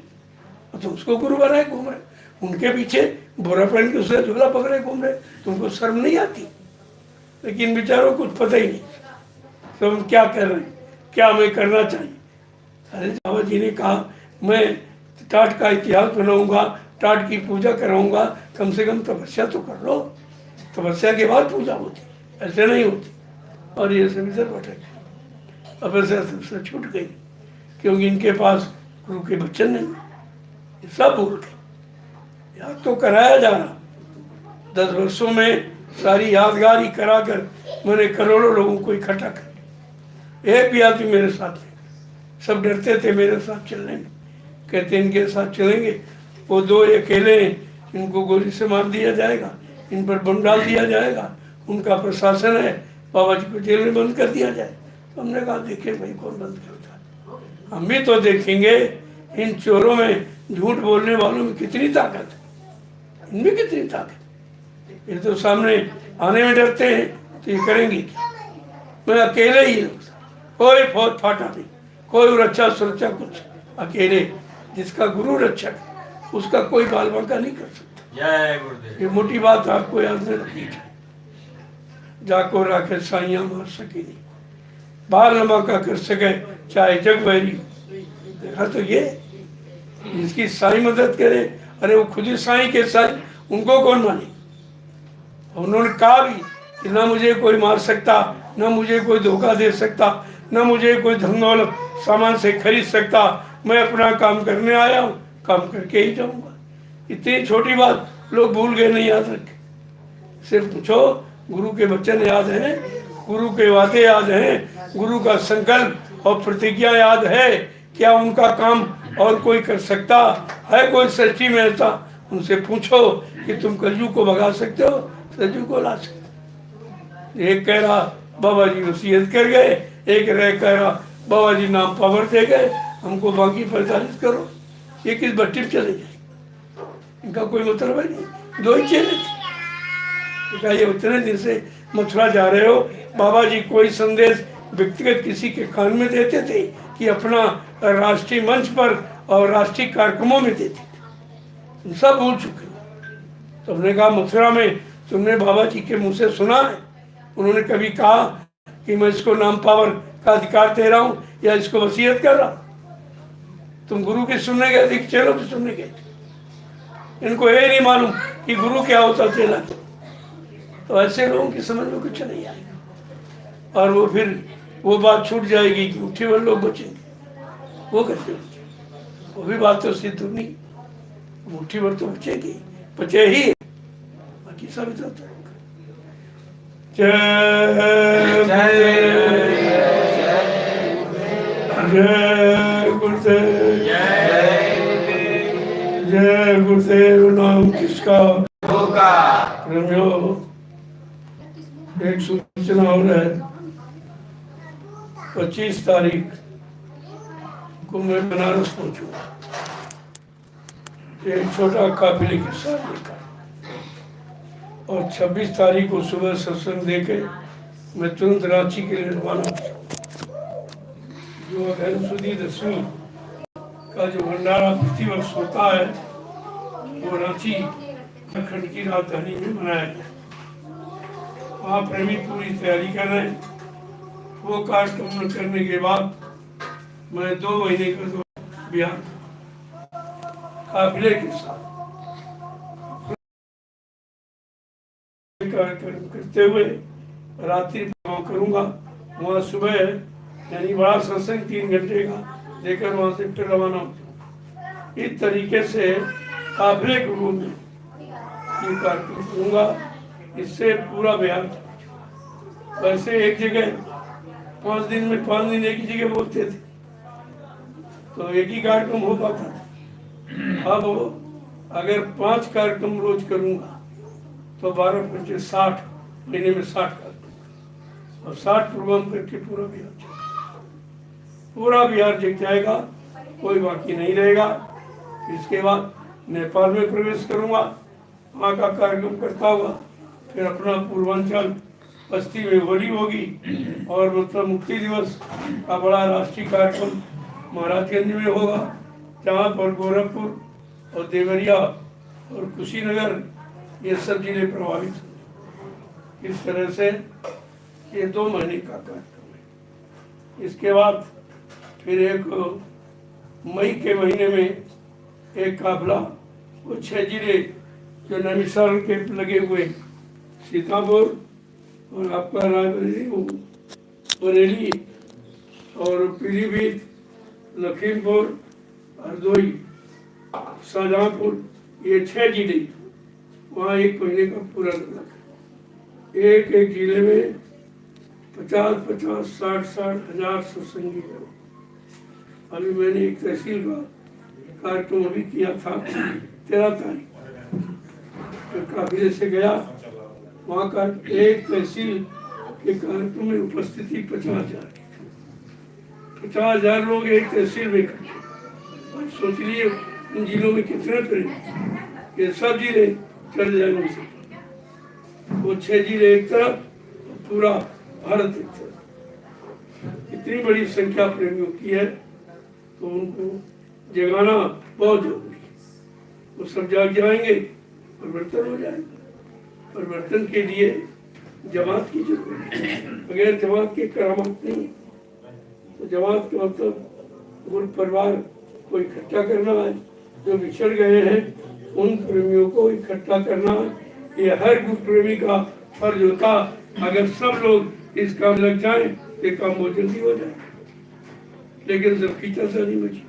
तो उसको गुरु बनाए घूम रहे, उनके पीछे बोरा पहन के उसे झोला पकड़े घूम रहे, तुमको शर्म नहीं आती? लेकिन बेचारों को कुछ पता ही नहीं, तो हम क्या कर रहे हैं, क्या हमें करना चाहिए। अरे बाबा जी ने कहा, मैं टाट का इतिहास बनाऊंगा, टाट की पूजा कराऊंगा, कम से कम तपस्या तो कर लो, तपस्या के बाद पूजा होती, ऐसे नहीं होती। और ये सब इधर भटक गए, अब ऐसे सबसे छूट गई, क्योंकि इनके पास गुरु के वचन नहीं, ये सब भूल गए। याद तो कराया जा रहा, 10 वर्षों में सारी यादगारी कराकर मैंने करोड़ों लोगों को इकट्ठा कर, एक भी आदमी मेरे साथ नहीं, सब डरते थे मेरे साथ चलने में, कहते इनके साथ चलेंगे, वो 2 अकेले हैं, इनको गोली से मार दिया जाएगा, इन पर बम डाल दिया जाएगा, उनका प्रशासन है, बाबा जी को जेल में बंद कर दिया जाए। तो हमने कहा, देखे भाई कौन बंद करता है, हम भी तो देखेंगे इन चोरों में, झूठ बोलने वालों में कितनी ताकत है, इनमें कितनी ताकत। ये तो सामने आने में डरते हैं, तो ये करेंगे क्या। मैं अकेले ही, कोई फौज फाटा नहीं, कोई रक्षा सुरक्षा कुछ, अकेले, जिसका गुरु रक्षक उसका कोई बाल बांका नहीं कर सकता। जय गुरुदेव। ये मोटी बात आपको याद में रखनी चाहिए। जाको राखे साइया मार सके नहीं, बाल नमा का कर सके चाहे जग बैरी। देखा तो ये, जिसकी साई मदद करे, अरे वो खुद ही साई के साई, उनको कौन माने। उन्होंने कहा भी कि ना मुझे कोई मार सकता, ना मुझे कोई धोखा दे सकता, ना मुझे कोई धन दौलत सामान से खरीद सकता, मैं अपना काम करने आया हूँ, काम करके ही जाऊंगा। इतनी छोटी बात लोग भूल गए, नहीं याद रखे। सिर्फ पूछो, गुरु के वचन याद हैं, गुरु के वादे याद हैं, गुरु का संकल्प और प्रतिज्ञा याद है, क्या उनका काम और कोई कर सकता है? कोई सृष्टि में ऐसा? उनसे पूछो कि तुम कलयुग को भगा सकते हो, सतयुग को ला सकते। एक कह रहा बाबा जी वसीयत कर गए, एक रह कह रहा बाबा जी नाम पावर दे गए, हमको बाकी 45 करो। ये किस भट्टी में चले जाए, इनका कोई मतलब है नहीं। 2 ही चेले थे, ये उतने दिन से मथुरा जा रहे हो, बाबा जी कोई संदेश व्यक्तिगत किसी के कान में देते थे कि अपना राष्ट्रीय मंच पर और राष्ट्रीय कार्यक्रमों में देते थे, सब भूल चुके हो। तो हमने कहा, मथुरा में तुमने बाबा जी के मुंह से सुना है, उन्होंने कभी कहा कि मैं इसको नाम पावर का अधिकार दे रहा हूँ या इसको वसीयत कर रहा हूँ? तुम गुरु की सुनने गए थे कि चेलों की सुनने गए थे? इनको ये नहीं मालूम कि गुरु क्या होता, चेला। तो ऐसे लोगों की समझ में कुछ नहीं आएगा, और वो फिर वो बात छूट जाएगी कि उठे हुए लोग बचेंगे। वो कैसे बचे? वो भी बात तो सिद्ध नहीं, मुट्ठी भर तो बचेगी, बचे ही, बाकी सब इधर तो। जय गुरुदेव, जय गुरुदेव। नाम किसका? रम्यो। एक सूचना और है, 25 तारीख को मैं बनारस पहुंचूंगा, एक छोटा काफिले के साथ लेकर, और 26 तारीख को सुबह सत्संग देके मैं तुरंत रांची के लिए रवाना। जो अगहन सुदी 10वीं का जो भंडारा प्रतिवर्ष होता है, वो रांची खंड की राजधानी में मनाया गया। वहाँ प्रेमी पूरी तैयारी कर रहे हैं। वो कार्यक्रम करने के बाद मैं 2 महीने का बिहार काफिले के साथ कार्यक्रम करते हुए रात्रि करूँगा। वहाँ सुबह यानी बड़ा सत्संग 3 घंटे का देकर वहाँ से फिर रवाना हो। इस तरीके से काफिले के रूप में ये कार्यक्रम करूँगा। इससे पूरा बिहार, वैसे एक जगह 5 दिन में 5 दिन एक ही जगह बोलते थे, तो एक ही कार्यक्रम हो पाता था। अब अगर 5 कार्यक्रम रोज करूंगा तो 12×5 = 60, महीने में 60 कार्यक्रम, और 60 प्रोग्राम करके पूरा बिहार जग जाएगा, कोई बाकी नहीं रहेगा। इसके बाद नेपाल में प्रवेश करूंगा, वहाँ का कार्यक्रम करता हुआ फिर अपना पूर्वांचल बस्ती में होली होगी, और मतलब मुक्ति दिवस का बड़ा राष्ट्रीय कार्यक्रम महाराजगंज में होगा, जहाँ पर गोरखपुर और देवरिया और कुशीनगर ये सब जिले प्रभावित होंगे। इस तरह से ये 2 महीने का कार्यक्रम है। इसके बाद फिर एक मई के महीने में एक काफिला, वो 6 जिले जो नैनीताल के लगे हुए, सीतापुर और आपका बरेली और पीलीभीत, लखीमपुर, हरदोई, शाहजहाँपुर, ये 6 जिले, वहाँ 1 महीने का पूरा लग, एक एक जिले में 50-50, 60-60 हजार सत्संगी है। अभी मैंने एक तहसील का कार्यक्रम अभी किया था 13 तारीख, तो काफिले से गया, वहाँ का एक तहसील के कार्यक्रम में उपस्थिति 50,000 की, 50,000 लोग एक तहसील में इकट्ठे। और सोच लिए उन जिलों में कितने प्रेम, ये सब जिले चल जाएंगे उनसे, वो 6 जिले एक तरफ, पूरा भारत एक तरफ। इतनी बड़ी संख्या प्रेमियों की है, तो उनको जगाना बहुत जरूरी है। वो सब जाग जाएंगे, परिवर्तन हो जाएगा। परिवर्तन के लिए जमात की जरूरत है, बगैर जमात के करामात नहीं। तो जमात का मतलब गुरु परिवार को इकट्ठा करना है, जो बिछड़ गए हैं उन प्रेमियों को इकट्ठा करना, ये हर गुरु प्रेमी का फर्ज होता। अगर सब लोग इस काम लग जाएं तो काम बहुत जल्दी हो जाए, लेकिन जब खींचातानी बची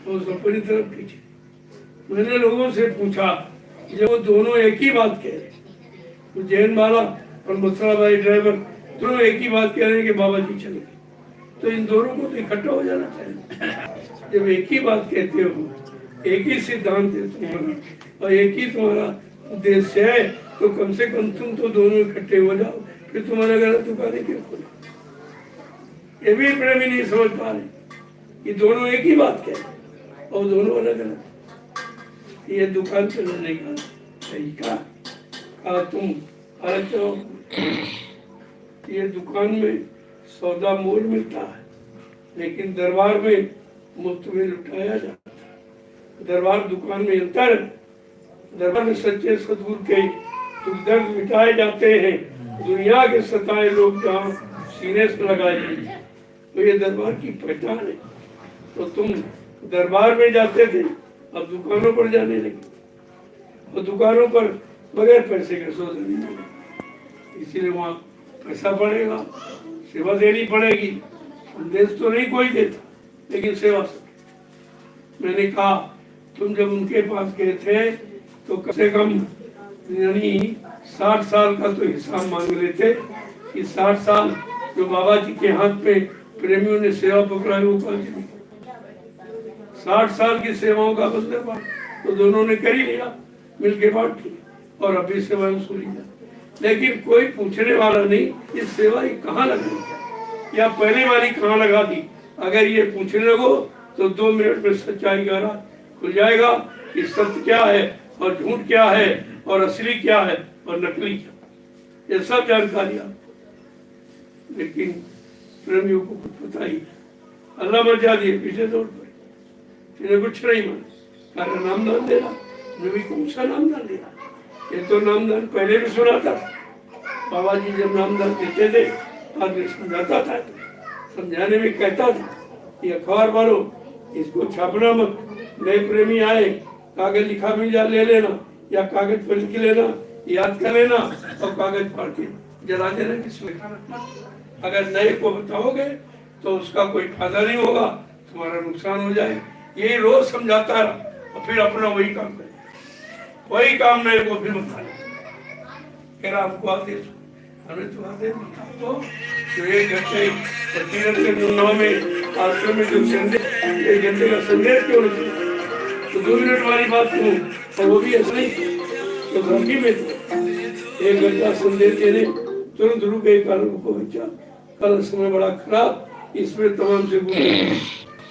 तो सब अपनी तरफ खींचे। मैंने लोगों से पूछा, जब वो दोनों एक ही बात कह रहे, तो जैन वाला और मथुरा भाई ड्राइवर दोनों एक ही बात कह रहे हैं कि बाबा जी चले गए, तो इन दोनों को तो इकट्ठा हो जाना चाहिए। जब एक ही बात कहते हो, एक ही सिद्धांत है तुम्हारा और एक ही तुम्हारा उद्देश्य है, तो कम से कम तुम तो दोनों इकट्ठे हो जाओ, फिर तुम्हारा गलत दुकानें क्यों खोले। ये भी प्रेमी नहीं समझ पा रहे कि दोनों एक ही बात कह और दोनों अलग अलग। ये दुकान चलाने का तरीका तुम अलग चलो। ये दुकान में सौदा मोल मिलता है, लेकिन दरबार में मुफ्त में लुटाया जाता है। दरबार दुकान में अंतर है। दरबार में सच्चे सदगुरु के दुख दर्द मिटाए जाते हैं, दुनिया के सताए लोग जहाँ सीने से लगाए जाते हैं, तो ये दरबार की पहचान है। तो तुम दरबार में जाते थे, अब दुकानों पर जाने लगे, और दुकानों पर बगैर पैसे के सौदा नहीं मिलेगा, इसीलिए वहाँ पैसा पड़ेगा, सेवा देनी पड़ेगी। संदेश तो नहीं कोई देता, लेकिन सेवा से। मैंने कहा तुम जब उनके पास गए थे तो कम से कम यानी 60 साल का तो हिसाब मांग लेते कि 60 साल जो बाबा जी के हाथ पे प्रेमियों ने सेवा पकड़ाई वो कल चली। 60 साल की सेवाओं का बंदर बांट तो दोनों ने कर ही लिया, मिलके बांट ली, और अभी सेवा वसूली जाए। लेकिन कोई पूछने वाला नहीं ये सेवा ही कहाँ लगी या पहले वाली कहाँ लगा दी। अगर ये पूछने लगो तो 2 मिनट में सच्चाई का राज खुल जाएगा कि सत्य क्या है और झूठ क्या है और असली क्या है और नकली क्या, ये सब जानकारियां। लेकिन प्रेमियों को कुछ पता ही, अल्लाह मर्जा दिए पीछे दौड़ पड़े, इन्हें कुछ नहीं माना। कारण नामदान दे रहा, भी कौन सा नामदान दे रहा। ये तो नामदान पहले भी सुनाता था, बाबा जी जब नामदान देते थे आदमी समझाता था, समझाने में कहता था कि अखबार वालों इसको छापना मत, नए प्रेमी आए कागज लिखा मिल जा ले लेना, या कागज पर लिख लेना, याद कर लेना और कागज पढ़ के जला देना, किसी लिखा रखना। अगर नए को बताओगे तो उसका कोई फायदा नहीं होगा, तुम्हारा नुकसान हो जाए। यही रोज समझाता रहा और फिर अपना वही काम करे, वही काम नए को फिर बताए। फिर आपको आदेश, हमें तो आदेश बता दो जो 1 घंटे प्रतिदिन के 9 में आश्रम में जो संदेश 1 घंटे का संदेश क्यों नहीं? तो 2 मिनट वाली बात क्यों? और वो भी ऐसा नहीं तो धमकी में थे 1 घंटा संदेश देने तुरंत रुक गए। कारण को बच्चा कल समय बड़ा खराब, इसमें तमाम से गुरुदेव,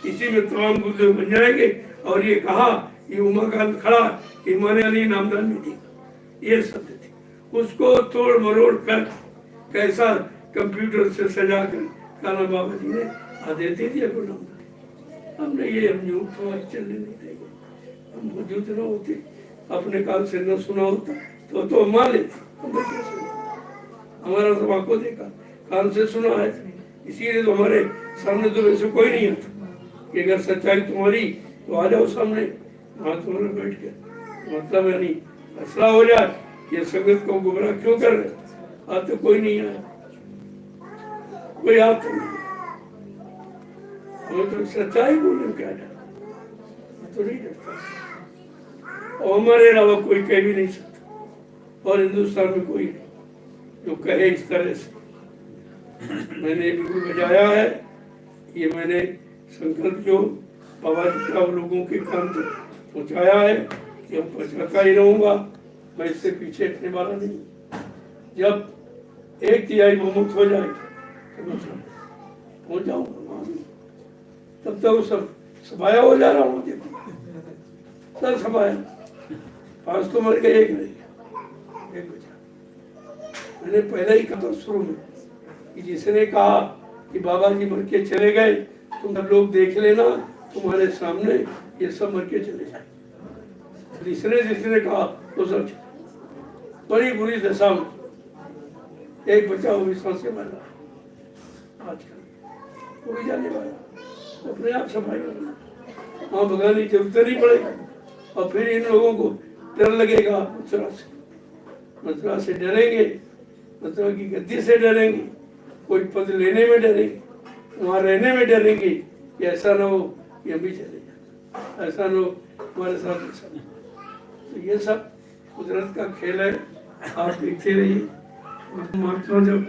इसी में तमाम गुरुदेव बन जाएंगे। और ये कहा ये उमाकांत खड़ा हिमालय अली नामदान में थी, ये शब्द थी। उसको तोड़ मरोड़ कर कैसा कंप्यूटर से सजा कर काला बाबा जी ने आदेश दे दिया गुरु नामदान। हमने ये हम यूं तुम्हारी चलने नहीं देंगे। हम मौजूद न होते, अपने कान से न सुना होता तो मान लेते। हमने क्या सुना? हमारा सब आंखों देखा, कान से सुना है, इसीलिए तो हमारे सामने तो वैसे कोई नहीं आता कि अगर सच्चाई तुम्हारी तो आ जाओ सामने, वहां तुम्हारे बैठ के मतलब है नहीं फैसला हो जाए। ये संगत को गुमराह क्यों कर रहे? आज तो कोई नहीं आया, कोई आता नहीं। हमें तो सच्चाई बोले क्या डर, तो नहीं डरता। और हमारे अलावा कोई कह भी नहीं सकता, और हिंदुस्तान में कोई नहीं जो कहे इस तरह से। मैंने बिल्कुल बजाया है, ये मैंने संकल्प जो बाबा जी का लोगों के काम तक पहुँचाया है कि हम पहुँचाता ही रहूँगा, मैं इससे पीछे हटने वाला नहीं। जब 1/3 बहुमत हो जाए तो मैं पहुँच जाऊँगा वहाँ, तब तक वो सब सफाया हो जा रहा हूँ। देखो सब सफाया, 5 तो मर गए, 1 रह गया, 1 बचा। मैंने पहले ही कहा शुरू में कि जिसने कहा कि बाबा जी मर के चले गए, तुम सब लोग देख लेना तुम्हारे सामने ये सब मर के चले जाए। जिसने कहा वो सब बड़ी बुरी दशा में 1 बचा, वो भी सांसें वाला आजकल वो भी जाने वाला, अपने आप सफाई होना, वहाँ भगाने की जरूरत नहीं पड़ेगी। और फिर इन लोगों को डर लगेगा मथुरा से डरेंगे, मथुरा की गद्दी से डरेंगे, कोई पद लेने में डरेंगे, वहाँ रहने में डरेंगे कि ऐसा ना हो कि हम भी चले जाए, ऐसा ना हो हमारे साथ ऐसा ना। तो ये सब कुदरत का खेल है, आप देखते रहिए। महात्मा जब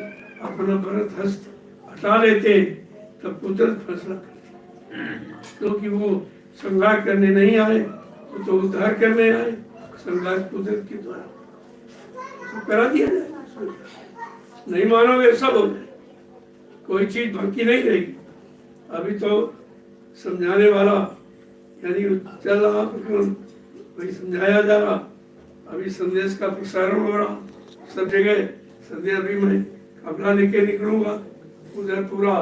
अपना भरत हस्त हटा लेते तब कुदरत फैसला करती, क्योंकि वो संहार करने नहीं आए, वो तो उद्धार करने आए। संहार कुदरत के द्वारा तो करा दिया जाए, नहीं मानोगे सब हो जाए, कोई चीज बाकी नहीं रहेगी। अभी तो समझाने वाला यानी चल रहा, वही समझाया जा रहा। अभी संदेश का प्रसारण हो रहा सब जगह। संदेश अभी मैं अपना लेके निकलूंगा उधर पूरा,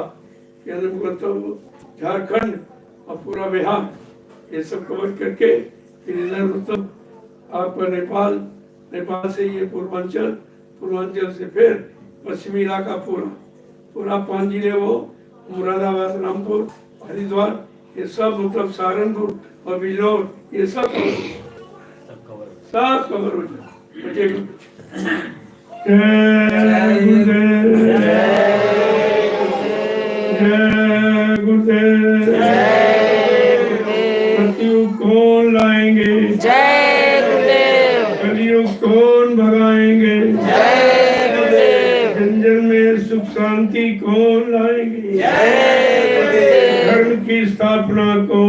यानी मतलब झारखंड और पूरा बिहार, ये सब कवर करके फिर इधर मतलब आपका नेपाल, नेपाल से ये पूर्वांचल, पूर्वांचल से फिर पश्चिमी इलाका पूरा 5 जिले, वो मुरादाबाद, रामपुर, हरिद्वार, ये सब मतलब सहारनपुर और बिजनौर, ये सब कवर हो जाए। जय गुरुदेव, जय गुरुदेव। सतयुग कौन लाएंगे? जय गुरुदेव। कलयुग कौन भगाएंगे? जय गुरुदेव। जंजल में सुख शांति कौन लाएंगे? जय गुरुदेव। धर्म की स्थापना कौन